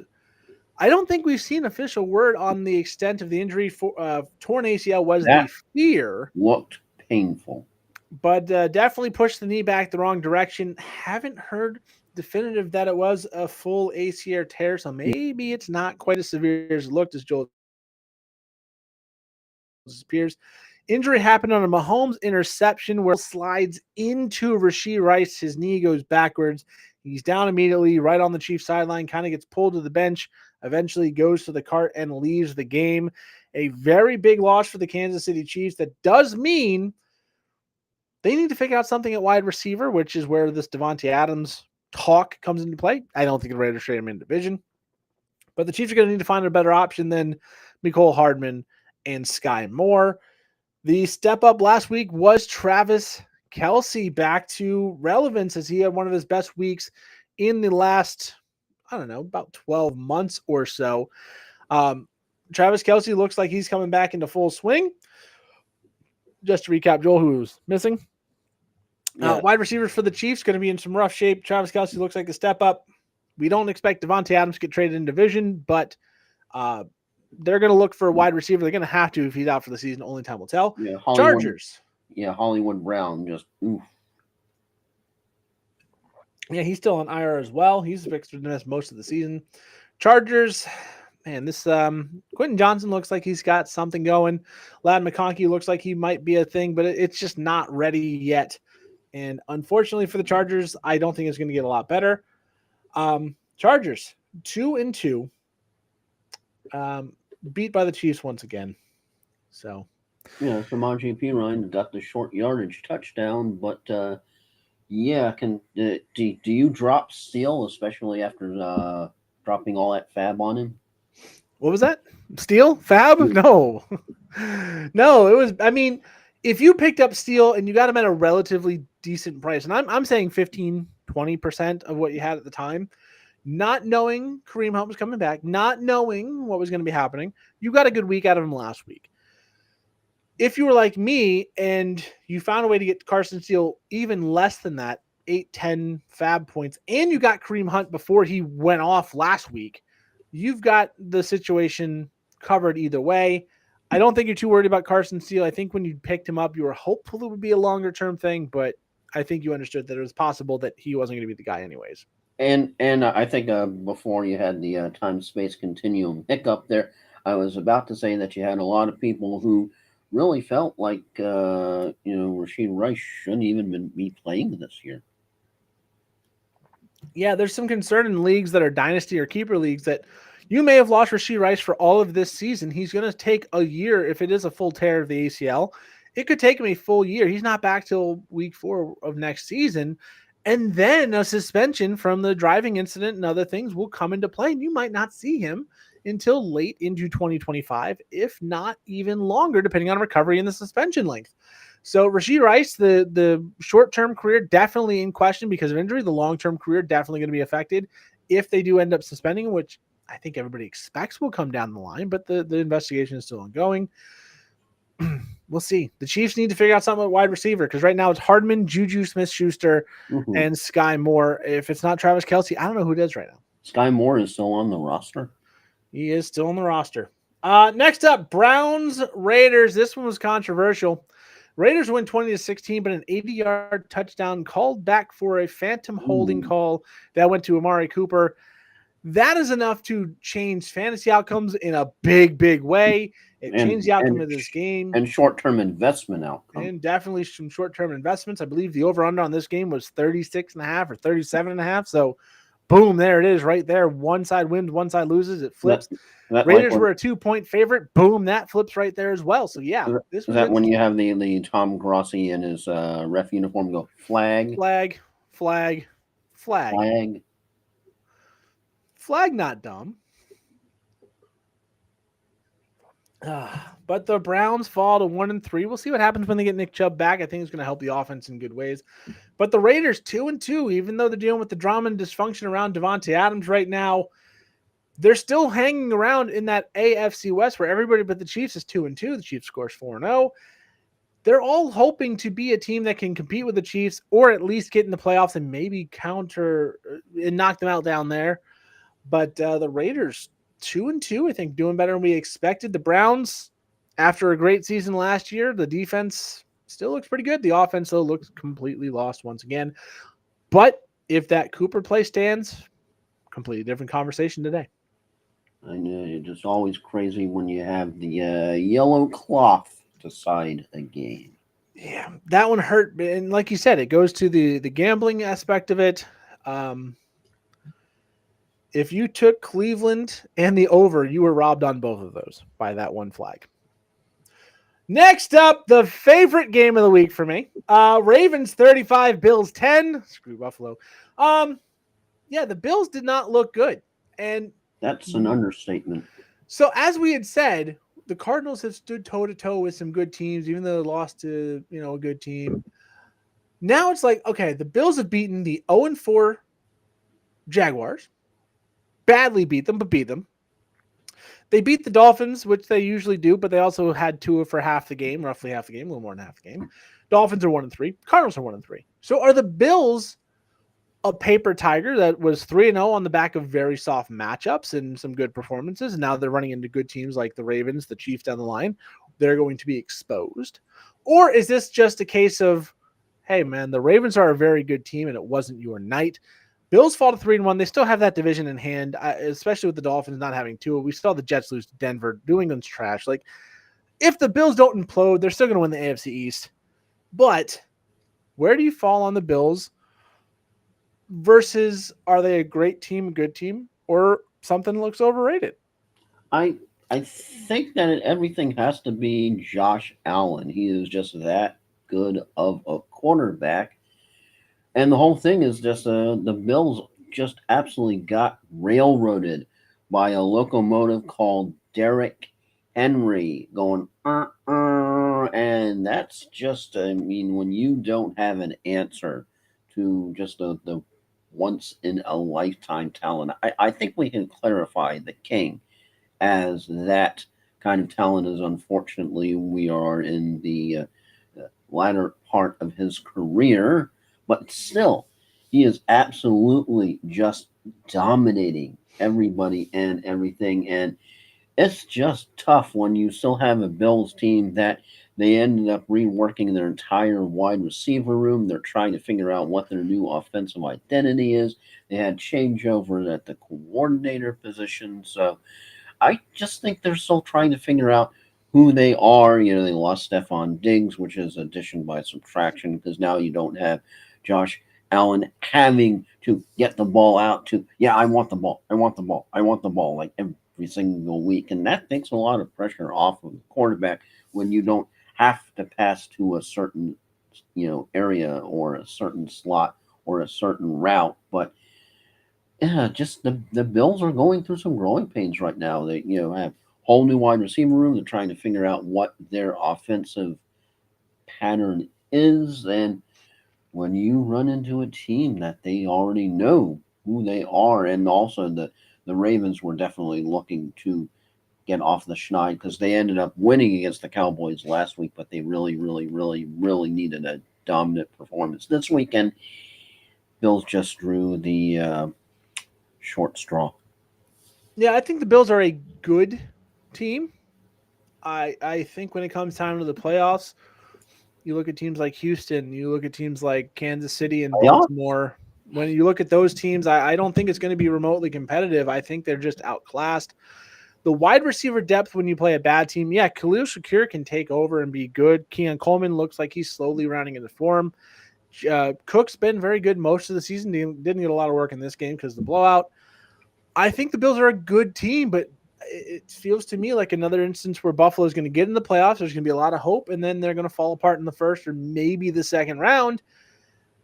I don't think we've seen official word on the extent of the injury. For torn ACL was the That fear, looked painful. but definitely pushed the knee back the wrong direction. Haven't heard definitive that it was a full ACL tear, so maybe it's not quite as severe as it looked, as Joel appears. Injury happened on a Mahomes interception where slides into Rashee Rice. His knee goes backwards. He's down immediately right on the Chiefs sideline, kind of gets pulled to the bench, eventually goes to the cart and leaves the game. A very big loss for the Kansas City Chiefs. That does mean they need to figure out something at wide receiver, which is where this Devontae Adams talk comes into play. I don't think the Raiders trade him in division, but the Chiefs are going to need to find a better option than Mecole Hardman and Sky Moore. The step up last week was Travis Kelce back to relevance as he had one of his best weeks in the last, I don't know, about 12 months or so. Travis Kelce looks like he's coming back into full swing. Just to recap, Joel, who's missing. Yeah, Wide receivers for the Chiefs going to be in some rough shape. Travis Kelce looks like a step up. We don't expect Devontae Adams to get traded in division, but they're going to look for a wide receiver. They're going to have to if he's out for the season. Only time will tell. yeah, Chargers. Hollywood Brown just oof. Yeah, he's still on IR as well. He's fixed to miss most of the season. Chargers, man, this Quentin Johnson looks like he's got something going. Ladd McConkey looks like he might be a thing, but it's just not ready yet. And unfortunately for the Chargers, I don't think it's going to get a lot better. Chargers 2-2, beat by the Chiefs once again. So Yeah, Samaje Perine got the short yardage touchdown, but yeah, do you drop Steele, especially after dropping all that fab on him? what was that? Steele? Fab? No. No, it was, I mean, if you picked up Steele and you got him at a relatively decent price, and I'm saying 15-20% of what you had at the time, not knowing Kareem Hunt was coming back, not knowing what was going to be happening, you got a good week out of him last week. If you were like me and you found a way to get Carson Steele even less than that, 8-10 fab points, and you got Kareem Hunt before he went off last week, you've got the situation covered either way. I don't think you're too worried about Carson Steele. I think when you picked him up, you were hopeful it would be a longer term thing, but I think you understood that it was possible that he wasn't going to be the guy anyways. And I think before you had the time space continuum hiccup there, I was about to say that you had a lot of people who really felt like Rashid Rice shouldn't even be playing this year. Yeah, there's some concern in leagues that are dynasty or keeper leagues that you may have lost Rashee Rice for all of this season. He's going to take a year if it is a full tear of the ACL. It could take him a full year. He's not back till week 4 of next season. And then a suspension from the driving incident and other things will come into play. And you might not see him until late into 2025, if not even longer, depending on recovery and the suspension length. So Rashee Rice, the short-term career definitely in question because of injury. The long-term career definitely going to be affected if they do end up suspending, which I think everybody expects will come down the line, but the investigation is still ongoing. We'll see. The Chiefs need to figure out something at wide receiver because right now it's Hardman, Juju Smith-Schuster, Mm-hmm. and Sky Moore. If it's not Travis Kelce, I don't know who it is right now. Sky Moore is still on the roster. He is still on the roster. Next up, Browns Raiders. This one was controversial. Raiders win 20-16, but an 80-yard touchdown called back for a phantom holding call that went to Amari Cooper. That is enough to change fantasy outcomes in a big, big way. It changed the outcome of this game. And short-term investment outcome. And definitely some short-term investments. I believe the over-under on this game was 36.5 or 37.5. So, boom, there it is right there. One side wins, one side loses. It flips. Raiders were a 2-point favorite. Boom, that flips right there as well. So, yeah. This was that when you have the Tom Grossi in his ref uniform go, flag. Flag, flag, flag. Flag. Flag not dumb. But the Browns fall to 1-3. We'll see what happens when they get Nick Chubb back. I think it's going to help the offense in good ways. But the Raiders 2-2, even though they're dealing with the drama and dysfunction around Davante Adams right now, they're still hanging around in that AFC West where everybody but the Chiefs is 2-2. The Chiefs scores 4-0. They're all hoping to be a team that can compete with the Chiefs or at least get in the playoffs and maybe counter and knock them out down there. But the Raiders 2-2, I think, doing better than we expected. The Browns, after a great season last year, the defense still looks pretty good. The offense, though, looks completely lost once again. But if that Cooper play stands, completely different conversation today. I know, it's just always crazy when you have the yellow cloth decide a game. Yeah, that one hurt. And like you said, it goes to the gambling aspect of it. If you took Cleveland and the over, you were robbed on both of those by that one flag. Next up, the favorite game of the week for me. Ravens 35, Bills 10. Screw Buffalo. Yeah, the Bills did not look good. And that's an understatement. So as we had said, the Cardinals have stood toe-to-toe with some good teams, even though they lost to, a good team. Now it's like, okay, the Bills have beaten the 0-4 Jaguars. Badly beat them, but beat them. They beat the Dolphins, which they usually do, but they also had Tua for half the game, roughly half the game, a little more than half the game. Dolphins are 1-3. Cardinals are 1-3. So are the Bills a paper tiger that was 3-0 on the back of very soft matchups and some good performances? And now they're running into good teams like the Ravens, the Chiefs down the line. They're going to be exposed. Or is this just a case of, hey, man, the Ravens are a very good team and it wasn't your night? Bills fall to 3-1. They still have that division in hand, especially with the Dolphins not having Tua. We saw the Jets lose to Denver. New England's trash. Like, if the Bills don't implode, they're still going to win the AFC East. But where do you fall on the Bills versus are they a great team, a good team, or something that looks overrated? I think that everything has to be Josh Allen. He is just that good of a quarterback. And the whole thing is just the Bills just absolutely got railroaded by a locomotive called Derrick Henry going, and that's just, I mean, when you don't have an answer to just the once in a lifetime talent, I think we can clarify the King as that kind of talent is unfortunately we are in the latter part of his career. But still, he is absolutely just dominating everybody and everything. And it's just tough when you still have a Bills team that they ended up reworking their entire wide receiver room. They're trying to figure out what their new offensive identity is. They had changeover at the coordinator position. So I just think they're still trying to figure out who they are. They lost Stephon Diggs, which is addition by subtraction because now you don't have Josh Allen having to get the ball out to, I want the ball, like every single week. And that takes a lot of pressure off of the quarterback when you don't have to pass to a certain, area or a certain slot or a certain route. But yeah, just the Bills are going through some growing pains right now. They, have whole new wide receiver room. They're trying to figure out what their offensive pattern is. And when you run into a team that they already know who they are, and also the Ravens were definitely looking to get off the schneid because they ended up winning against the Cowboys last week, but they really, really, really, really needed a dominant performance this weekend. Bills just drew the short straw. Yeah, I think the Bills are a good team. I think when it comes time to the playoffs, you look at teams like Houston, you look at teams like Kansas City and Baltimore. When you look at those teams, I don't think it's going to be remotely competitive. I think they're just outclassed. The wide receiver depth when you play a bad team, yeah, Khalil Shakir can take over and be good. Keon Coleman looks like he's slowly rounding into form. Cook's been very good most of the season. He didn't get a lot of work in this game because of the blowout. I think the Bills are a good team, but it feels to me like another instance where Buffalo is going to get in the playoffs. There's going to be a lot of hope, and then they're going to fall apart in the first or maybe the second round.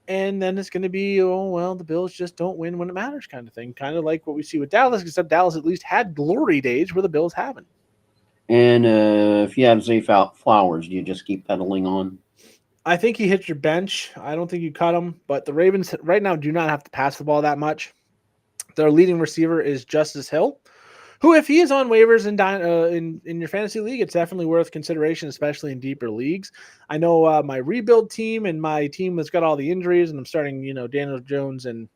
And then it's going to be, oh, well, the Bills just don't win when it matters kind of thing. Kind of like what we see with Dallas, except Dallas at least had glory days where the Bills haven't. And if you have Zay Flowers, do you just keep pedaling on? I think he hits your bench. I don't think you cut him, but the Ravens right now do not have to pass the ball that much. Their leading receiver is Justice Hill, who, if he is on waivers in your fantasy league, it's definitely worth consideration, especially in deeper leagues. I know my rebuild team and my team that's got all the injuries, and I'm starting, Daniel Jones and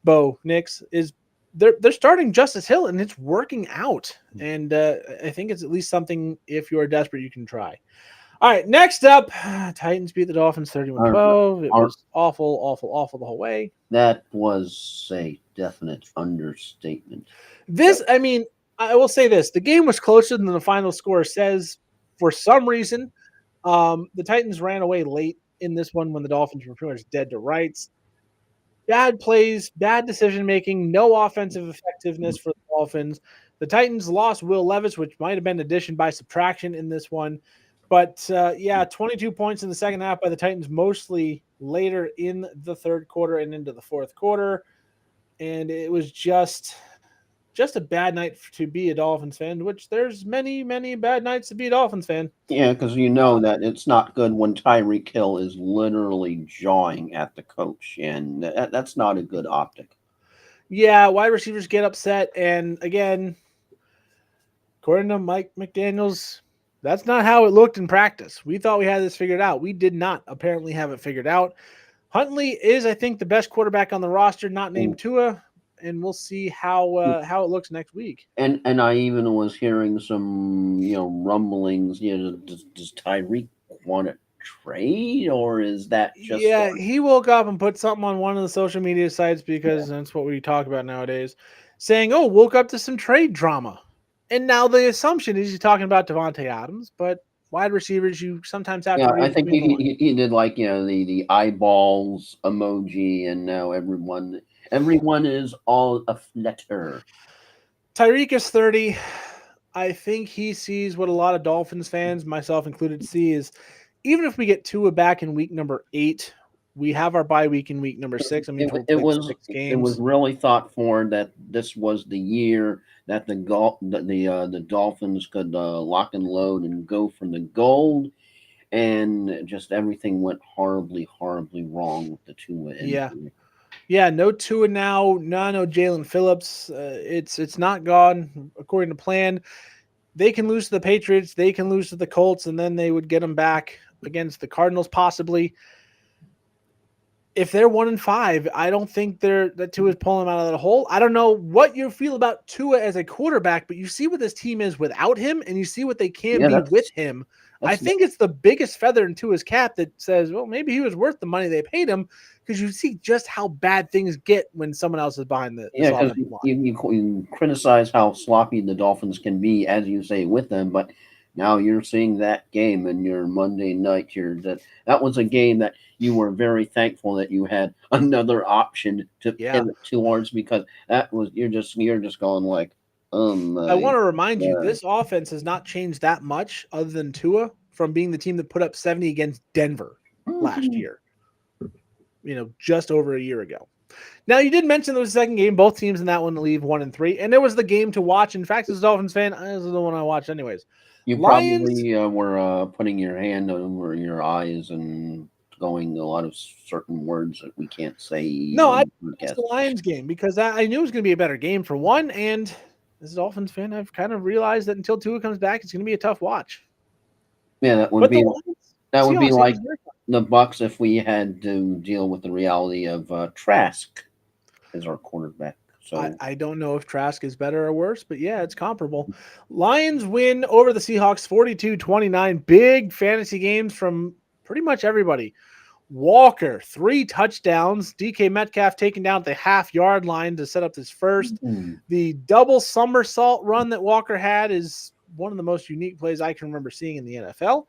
Bo Nix is they're starting Justice Hill, and it's working out. And I think it's at least something, if you're desperate, you can try. All right, next up, Titans beat the Dolphins 31-12. It was awful, awful, awful the whole way. That was a definite understatement. I will say this. The game was closer than the final score says. For some reason, the Titans ran away late in this one when the Dolphins were pretty much dead to rights. Bad plays, bad decision-making, no offensive effectiveness for the Dolphins. The Titans lost Will Levis, which might have been addition by subtraction in this one. But, 22 points in the second half by the Titans, mostly later in the third quarter and into the fourth quarter. And it was just a bad night to be a Dolphins fan, which there's many, many bad nights to be a Dolphins fan. Yeah, because you know that it's not good when Tyreek Hill is literally jawing at the coach, and that's not a good optic. Yeah, wide receivers get upset, and again, according to Mike McDaniels, that's not how it looked in practice. We thought we had this figured out. We did not apparently have it figured out. Huntley is, I think, the best quarterback on the roster, not named Tua, and we'll see how it looks next week. And I even was hearing some rumblings. Does Tyreek want to trade, or is that just? Yeah, he woke up and put something on one of the social media sites because that's what we talk about nowadays, saying, "Oh, woke up to some trade drama." And now the assumption is he's talking about Davante Adams, but wide receivers, you sometimes have to read I think between the lines. he did like the eyeballs emoji, and now everyone is all aflutter. Tyreek is 30. I think he sees what a lot of Dolphins fans, myself included, see is even if we get Tua back in week number 8, we have our bye week in week number 6. I mean, It we'll was 6 games. it was really thought for that this was the year that the Dolphins could lock and load and go for the gold, and just everything went horribly, horribly wrong with the Tua injury. Yeah, no Tua now. No Jalen Phillips. It's not gone according to plan. They can lose to the Patriots. They can lose to the Colts, and then they would get them back against the Cardinals possibly. If they're 1-5, I don't think that Tua is pulling them out of the hole. I don't know what you feel about Tua as a quarterback, but you see what this team is without him, and you see what they can be with him. I think it's the biggest feather in Tua's cap that says, well, maybe he was worth the money they paid him, because you see just how bad things get when someone else is behind the because you criticize how sloppy the Dolphins can be, as you say, with them, but now you're seeing that game in your Monday night here. That was a game that you were very thankful that you had another option to pivot towards, because that was you're just going like, I want to remind you, this offense has not changed that much other than Tua from being the team that put up 70 against Denver last year. Just over a year ago. Now, you did mention there was a second game. Both teams in that one leave 1-3, and it was the game to watch. In fact, as a Dolphins fan, this is the one I watched anyways. You probably were putting your hand over your eyes and going a lot of certain words that we can't say. No, I watched the Lions game because I knew it was going to be a better game for one, and as a Dolphins fan, I've kind of realized that until Tua comes back, it's going to be a tough watch. Yeah, that would be like the Bucs if we had to deal with the reality of Trask as our quarterback. So I don't know if Trask is better or worse, but yeah, it's comparable. Lions win over the Seahawks 42-29. Big fantasy games from pretty much everybody. Walker, 3 touchdowns. DK Metcalf taken down at the half-yard line to set up his first. Mm. The double somersault run that Walker had is one of the most unique plays I can remember seeing in the NFL.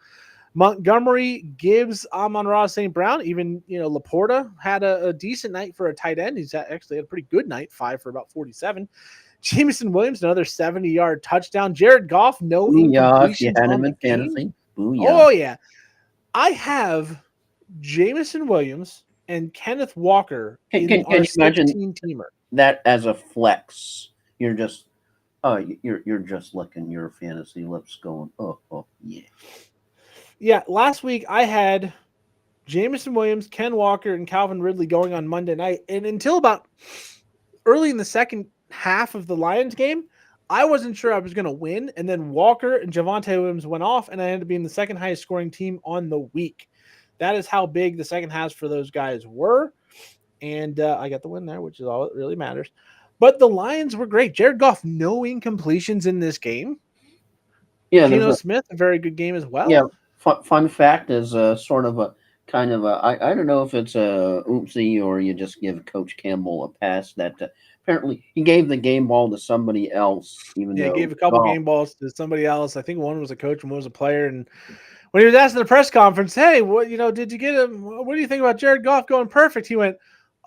Montgomery, Gibbs, Amon-Ra, St. Brown, even Laporta had a decent night for a tight end. He's actually had a pretty good night, 5 for about 47. Jameson Williams, another 70-yard touchdown. Jared Goff, no Booyah if you incompletions had on him the in game. fantasy. Booyah. Oh, yeah. I have Jameson Williams and Kenneth Walker in Can our you imagine 16-teamer. that as a flex? You're just you're just licking your fantasy lips, going, oh yeah. Yeah, last week I had Jameson Williams, Ken Walker, and Calvin Ridley going on Monday night. And until about early in the second half of the Lions game, I wasn't sure I was going to win. And then Walker and Javonte Williams went off, and I ended up being the second highest scoring team on the week. That is how big the second halves for those guys were. And I got the win there, which is all that really matters. But the Lions were great. Jared Goff, no incompletions in this game. Yeah, Geno Smith, a very good game as well. yeah. Fun fact is sort of a kind of a I don't know if it's a oopsie or you just give Coach Campbell a pass that apparently he gave the game ball to somebody else, even Yeah, though gave a couple Goff. game balls to somebody else. I think one was a coach and one was a player. And when he was asked in the press conference, "Hey, what did you get him? What do you think about Jared Goff going perfect?" He went,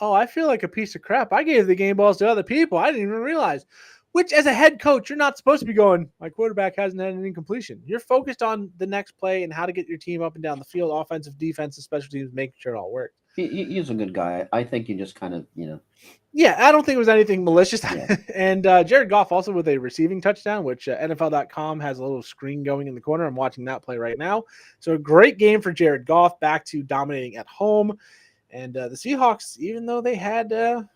"Oh, I feel like a piece of crap. I gave the game balls to other people. I didn't even realize." Which, as a head coach, you're not supposed to be going, "My quarterback hasn't had an incompletion." You're focused on the next play and how to get your team up and down the field, offensive, defensive, special teams, making sure it all works. He's a good guy. I think you just kind of Yeah, I don't think it was anything malicious. Yeah. And Jared Goff also with a receiving touchdown, which NFL.com has a little screen going in the corner. I'm watching that play right now. So a great game for Jared Goff, back to dominating at home. And the Seahawks, even though they had a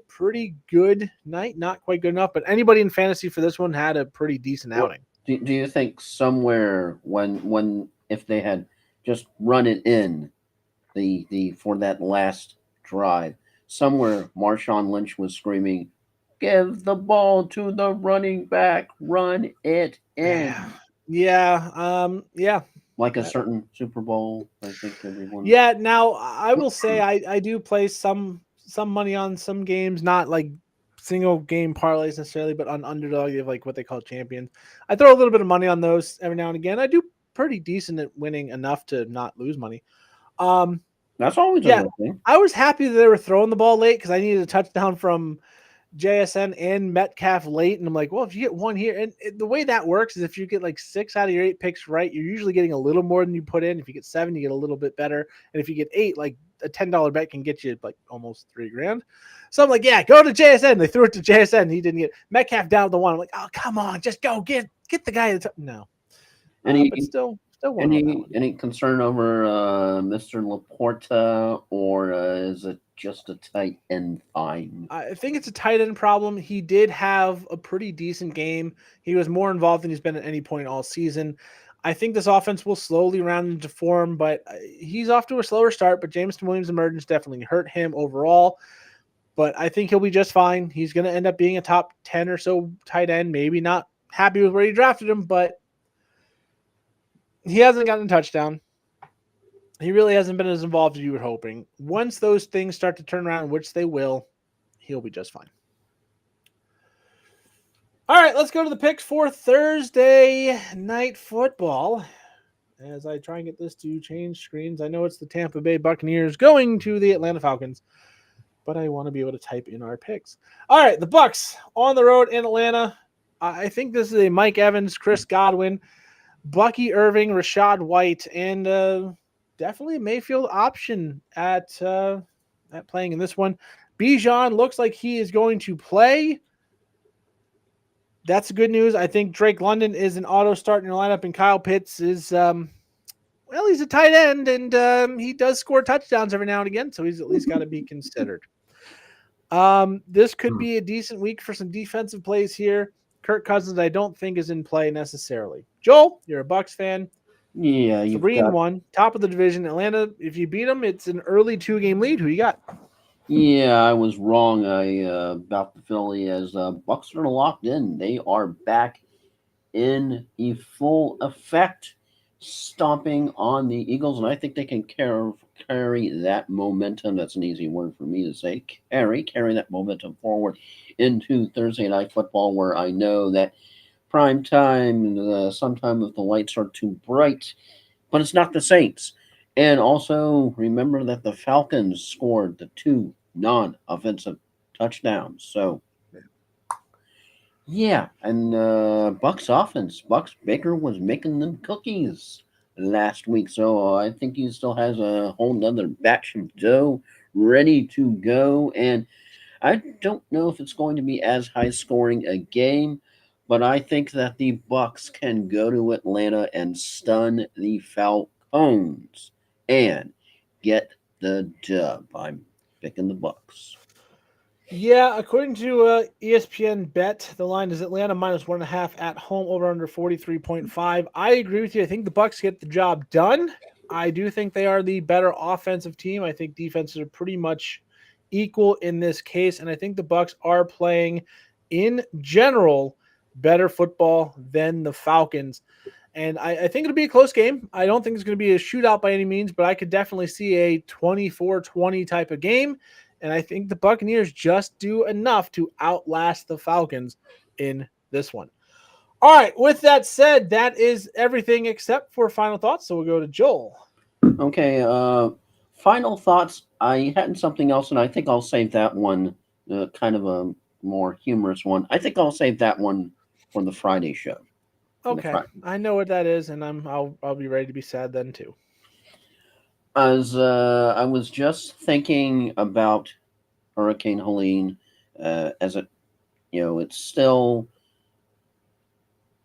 pretty good night, not quite good enough, but anybody in fantasy for this one had a pretty decent outing. Do you think somewhere when if they had just run it in the for that last drive, somewhere Marshawn Lynch was screaming, "Give the ball to the running back, run it in." Yeah. Like a certain Super Bowl, I think everyone. Yeah, now I will say I do play some money on some games, not like single game parlays necessarily, but on underdog, you have like what they call champions. I throw a little bit of money on those every now and again. I do pretty decent at winning enough to not lose money. That's always a good thing. I was happy that they were throwing the ball late because I needed a touchdown from JSN and Metcalf late. And I'm like, well, if you get one here, and the way that works is if you get like 6 out of your 8 picks right, you're usually getting a little more than you put in. If you get 7, you get a little bit better. And if you get 8, like a $10 bet can get you like almost $3,000. So I'm like, yeah, go to JSN. They threw it to JSN. He didn't get Metcalf down to the 1. I'm like, oh, come on, just go get the guy. No. But still any concern over Mr. Laporta, or is it just a tight end fine? I think it's a tight end problem. He did have a pretty decent game. He was more involved than he's been at any point all season. I think this offense will slowly round into form, but he's off to a slower start. But Jameson Williams' emergence definitely hurt him overall. But I think he'll be just fine. He's going to end up being a top 10 or so tight end. Maybe not happy with where you drafted him, but he hasn't gotten a touchdown. He really hasn't been as involved as you were hoping. Once those things start to turn around, which they will, he'll be just fine. All right, let's go to the picks for Thursday night football. As I try and get this to change screens, I know it's the Tampa Bay Buccaneers going to the Atlanta Falcons, but I want to be able to type in our picks. All right, the Bucs on the road in Atlanta. I think this is a Mike Evans, Chris Godwin, Bucky Irving, Rashad White, and definitely a Mayfield option at playing in this one. Bijan looks like he is going to play. That's good news. I think Drake London is an auto start in your lineup, and Kyle Pitts is, he's a tight end, and he does score touchdowns every now and again, so he's at least got to be considered. This could be a decent week for some defensive plays here. Kirk Cousins, I don't think, is in play necessarily. Joel, you're a Bucs fan. Yeah, 3-1, top of the division. Atlanta, if you beat them, it's an early 2-game lead. Who you got? Yeah, I was wrong about the Philly, as Bucs are locked in. They are back in full effect. stomping on the Eagles, and I think they can carry that momentum. That's an easy word for me to say. Carry that momentum forward into Thursday night football, where I know that prime time, sometime if the lights are too bright, but it's not the Saints. And also remember that the Falcons scored the two non-offensive touchdowns. So yeah, and Bucks offense, Bucks Baker was making them cookies last week, so I think he still has a whole nother batch of dough ready to go. And I don't know if it's going to be as high scoring a game, but I think that the Bucks can go to Atlanta and stun the Falcons and get the dub. I'm picking the Bucks. Yeah, according to ESPN Bet, the line is Atlanta -1.5 at home, over under 43.5. I agree with you. I think the Bucks get the job done. I do think they are the better offensive team. I think defenses are pretty much equal in this case, and I think the Bucks are playing, in general, better football than the Falcons. And I think it'll be a close game. I don't think it's going to be a shootout by any means, but I could definitely see a 24-20 type of game. And I think the Buccaneers just do enough to outlast the Falcons in this one. All right. With that said, that is everything except for final thoughts. So we'll go to Joel. Okay, final thoughts. I had something else, and I think I'll save that one, kind of a more humorous one. I think I'll save that one for the Friday show. For the Okay. Friday. I know what that is, and I'll be ready to be sad then too. As I was just thinking about Hurricane Helene, as it, it's still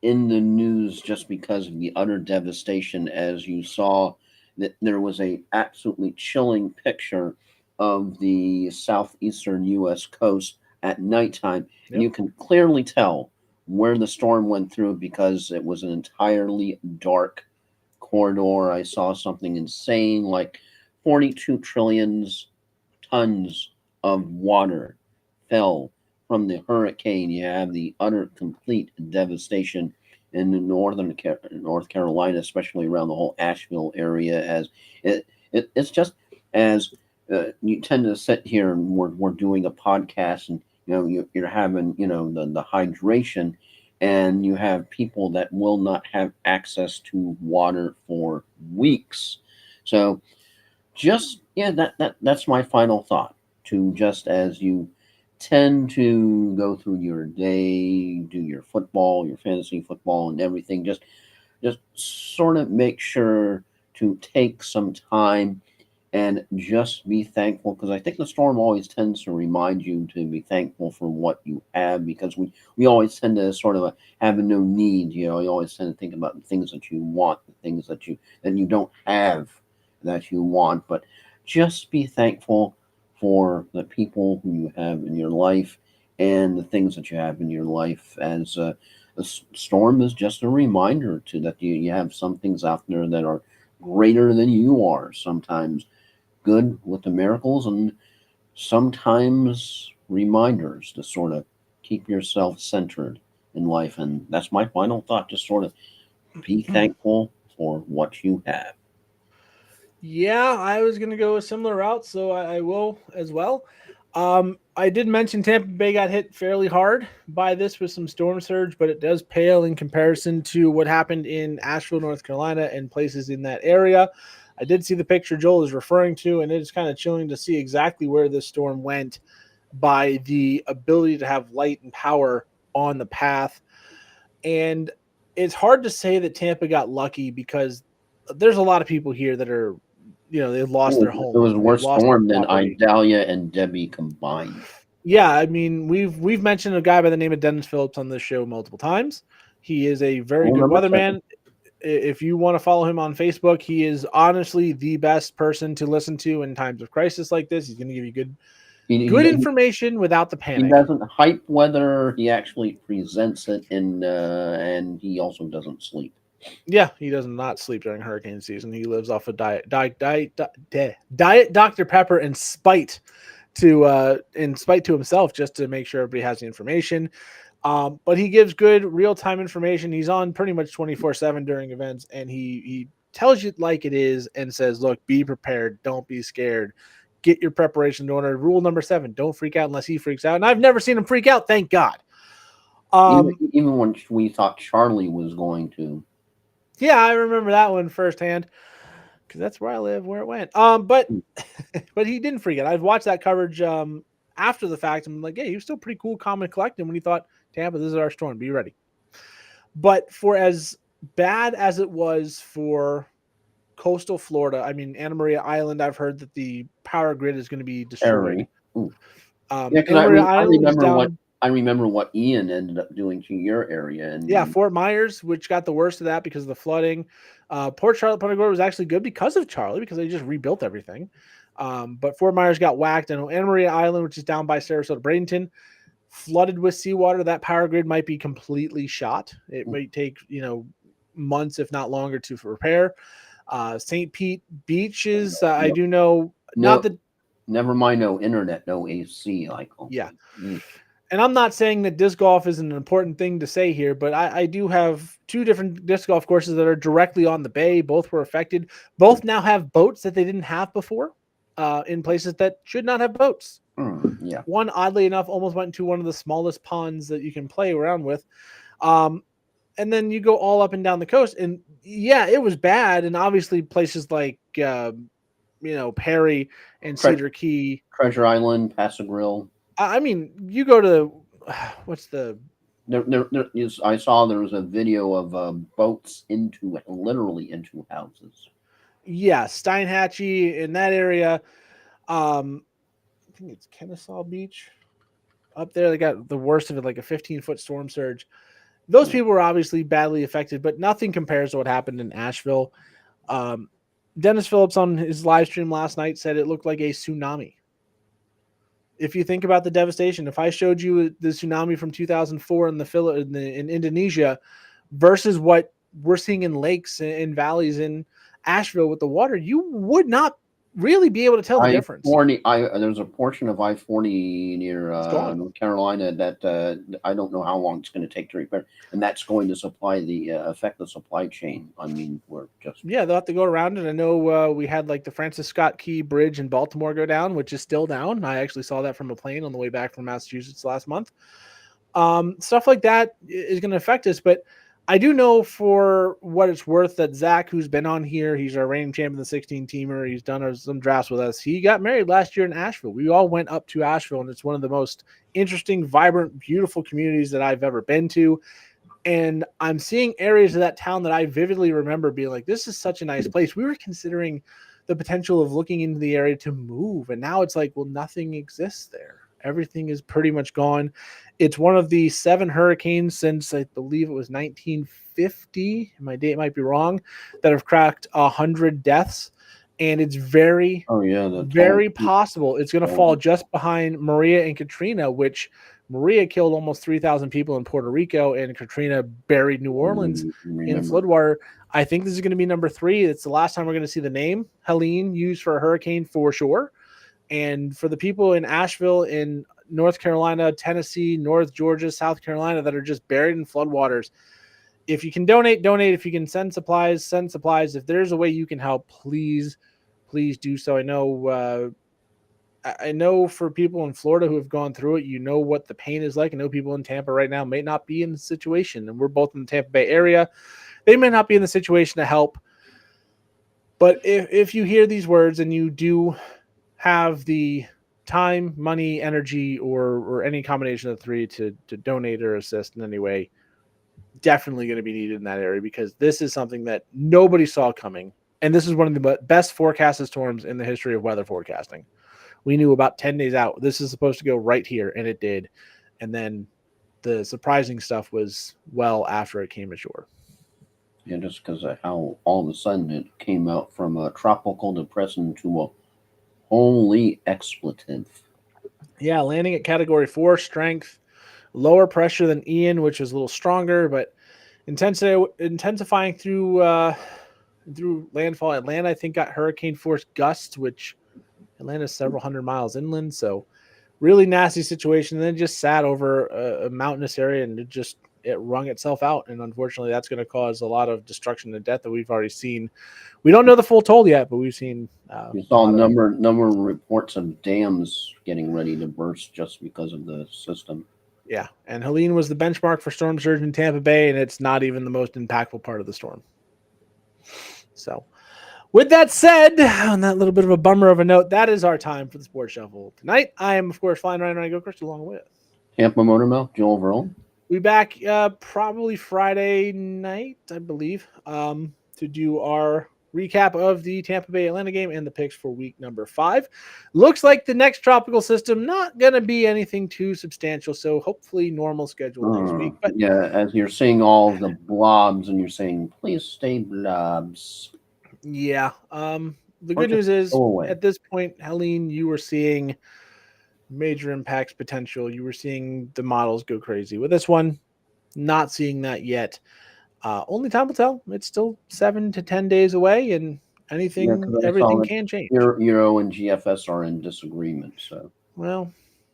in the news just because of the utter devastation. As you saw, that there was a absolutely chilling picture of the southeastern U.S. coast at nighttime, and Yep. you can clearly tell where the storm went through because it was an entirely dark corridor. I saw something insane like 42 trillions tons of water fell from the hurricane. You have the utter complete devastation in the North Carolina, especially around the whole Asheville area. As it's just as you tend to sit here and we're doing a podcast, and you're having the hydration, and you have people that will not have access to water for weeks. So just yeah, that's my final thought. To just as you tend to go through your day, do your football, your fantasy football, and everything, just sort of make sure to take some time and just be thankful, because I think the storm always tends to remind you to be thankful for what you have, because we always tend to sort of have a no need. You always tend to think about the things that you want, the things that you don't have that you want. But just be thankful for the people who you have in your life and the things that you have in your life. As the storm is just a reminder to that you have some things out there that are greater than you are. Sometimes good with the miracles, and sometimes reminders to sort of keep yourself centered in life. And that's my final thought. Just sort of be thankful for what you have. Yeah, I was going to go a similar route, so I will as well. I did mention Tampa Bay got hit fairly hard by this with some storm surge, but it does pale in comparison to what happened in Asheville, North Carolina, and places in that area. I did see the picture Joel is referring to, and it is kind of chilling to see exactly where this storm went by the ability to have light and power on the path. And it's hard to say that Tampa got lucky because there's a lot of people here that are, they've lost their It was homes a and they've worse lost their storm than property. Idalia and Debbie combined. Yeah, I mean, we've mentioned a guy by the name of Dennis Phillips on this show multiple times. He is a very Phone good number second. weatherman. If you want to follow him on Facebook, he is honestly the best person to listen to in times of crisis like this. He's going to give you good He, information without the he panic. doesn't hype weather. He actually presents it, and he also doesn't sleep. Yeah, he does not sleep during hurricane season. He lives off of diet Dr Pepper in spite to himself, just to make sure everybody has the information. But he gives good real-time information. He's on pretty much 24/7 during events, and he tells you like it is and says, look, be prepared. Don't be scared. Get your preparation in order. Rule number 7, don't freak out unless he freaks out. And I've never seen him freak out, thank God. Even when we thought Charlie was going to. Yeah, I remember that one firsthand because that's where I live, where it went. But but he didn't freak out. I've watched that coverage after the fact. I'm like, yeah, he was still pretty cool, calm, and collected when he thought, Tampa, this is our storm. Be ready. But for as bad as it was for coastal Florida, I mean, Anna Maria Island, I've heard that the power grid is going to be destroyed. Yeah, because Anna Maria Island is down. I remember what Ian ended up doing to your area. And yeah, Fort Myers, which got the worst of that because of the flooding. Port Charlotte, Punta Gorda was actually good because of Charlie, because they just rebuilt everything. But Fort Myers got whacked. And Anna Maria Island, which is down by Sarasota, Bradenton, flooded with seawater. That power grid might be completely shot. It might take, months, if not longer, to repair. St. Pete beaches, I do know, not that. Never mind, no internet, no AC. Yeah. And I'm not saying that disc golf is an important thing to say here, but I do have 2 different disc golf courses that are directly on the bay. Both were affected. Both now have boats that they didn't have before in places that should not have boats. Yeah. One, oddly enough, almost went into one of the smallest ponds that you can play around with. And then you go all up and down the coast. And yeah, it was bad. And obviously places like, Perry and Cedar Key. Treasure Island, Paso Grill. I mean, you go to what's the? I saw there was a video of boats literally into houses. Yeah, Steinhatchee in that area. I think it's Kennesaw Beach up there. They got the worst of it, like a 15-foot storm surge. Those people were obviously badly affected, but nothing compares to what happened in Asheville. Dennis Phillips on his live stream last night said it looked like a tsunami. If you think about the devastation, if I showed you the tsunami from 2004 in Indonesia versus what we're seeing in lakes and valleys in Asheville with the water, you would not really be able to tell the difference. There's a portion of I-40 near North Carolina that I don't know how long it's going to take to repair, and that's going to affect the supply chain. I mean, they'll have to go around it. I know we had like the Francis Scott Key Bridge in Baltimore go down, which is still down. I actually saw that from a plane on the way back from Massachusetts last month. Stuff like that is going to affect us, but I do know for what it's worth that Zach, who's been on here, he's our reigning champion, the 16-teamer. He's done some drafts with us. He got married last year in Asheville. We all went up to Asheville, and it's one of the most interesting, vibrant, beautiful communities that I've ever been to. And I'm seeing areas of that town that I vividly remember being like, this is such a nice place. We were considering the potential of looking into the area to move. And now it's like, well, nothing exists there. Everything is pretty much gone. It's one of the 7 hurricanes since I believe it was 1950. My date might be wrong, that have cracked 100 deaths. And it's very possible it's going to fall just behind Maria and Katrina, which Maria killed almost 3,000 people in Puerto Rico, and Katrina buried New Orleans in floodwater. I think this is going to be number 3. It's the last time we're going to see the name Helene used for a hurricane for sure. And for the people in Asheville, in North Carolina, Tennessee, North Georgia, South Carolina that are just buried in floodwaters, if you can donate. If you can send supplies, send supplies. If there's a way you can help, please do so. I know for people in Florida who have gone through it, you know what the pain is like. I know people in Tampa right now may not be in the situation, and we're both in the Tampa Bay area. They may not be in the situation to help. But if you hear these words and you do have the time, money, energy, or any combination of the 3 to donate or assist in any way, definitely going to be needed in that area, because this is something that nobody saw coming. And this is one of the best forecasted storms in the history of weather forecasting. We knew about 10 days out, this is supposed to go right here, and it did. And then the surprising stuff was well after it came ashore. Yeah, just because of how all of a sudden it came out from a tropical depression to a holy expletive. Yeah, landing at Category 4 strength, lower pressure than Ian, which was a little stronger, but intensifying through landfall. Atlanta, I think, got hurricane force gusts, which Atlanta's several hundred miles inland, so really nasty situation. And then just sat over a mountainous area and it wrung itself out. And unfortunately, that's going to cause a lot of destruction and death that we've already seen. We don't know the full toll yet, but we've seen. You saw a number of reports of dams getting ready to burst just because of the system. Yeah, and Helene was the benchmark for storm surge in Tampa Bay, and it's not even the most impactful part of the storm. So, with that said, on that little bit of a bummer of a note, that is our time for the Sports Shuffle tonight. I am, of course, flying Ryan Ryan Gilchrist along with Tampa Motormouth, Joel Verl. We'll be back probably Friday night, I believe, to do our recap of the Tampa Bay Atlanta game and the picks for week number 5. Looks like the next tropical system not going to be anything too substantial, so hopefully normal schedule next week. But yeah, as you're seeing all the blobs and you're saying, please stay blobs. Yeah. The good news is at this point, Helene, you were seeing major impacts potential. You were seeing the models go crazy. With this one, not seeing that yet. Only time will tell. It's still 7 to 10 days away, and everything can change. Euro and GFS are in disagreement. So, well,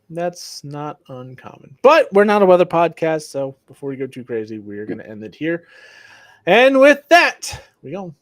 that's not uncommon. But we're not a weather podcast, so before we go too crazy, we're going to end it here. And with that, we go.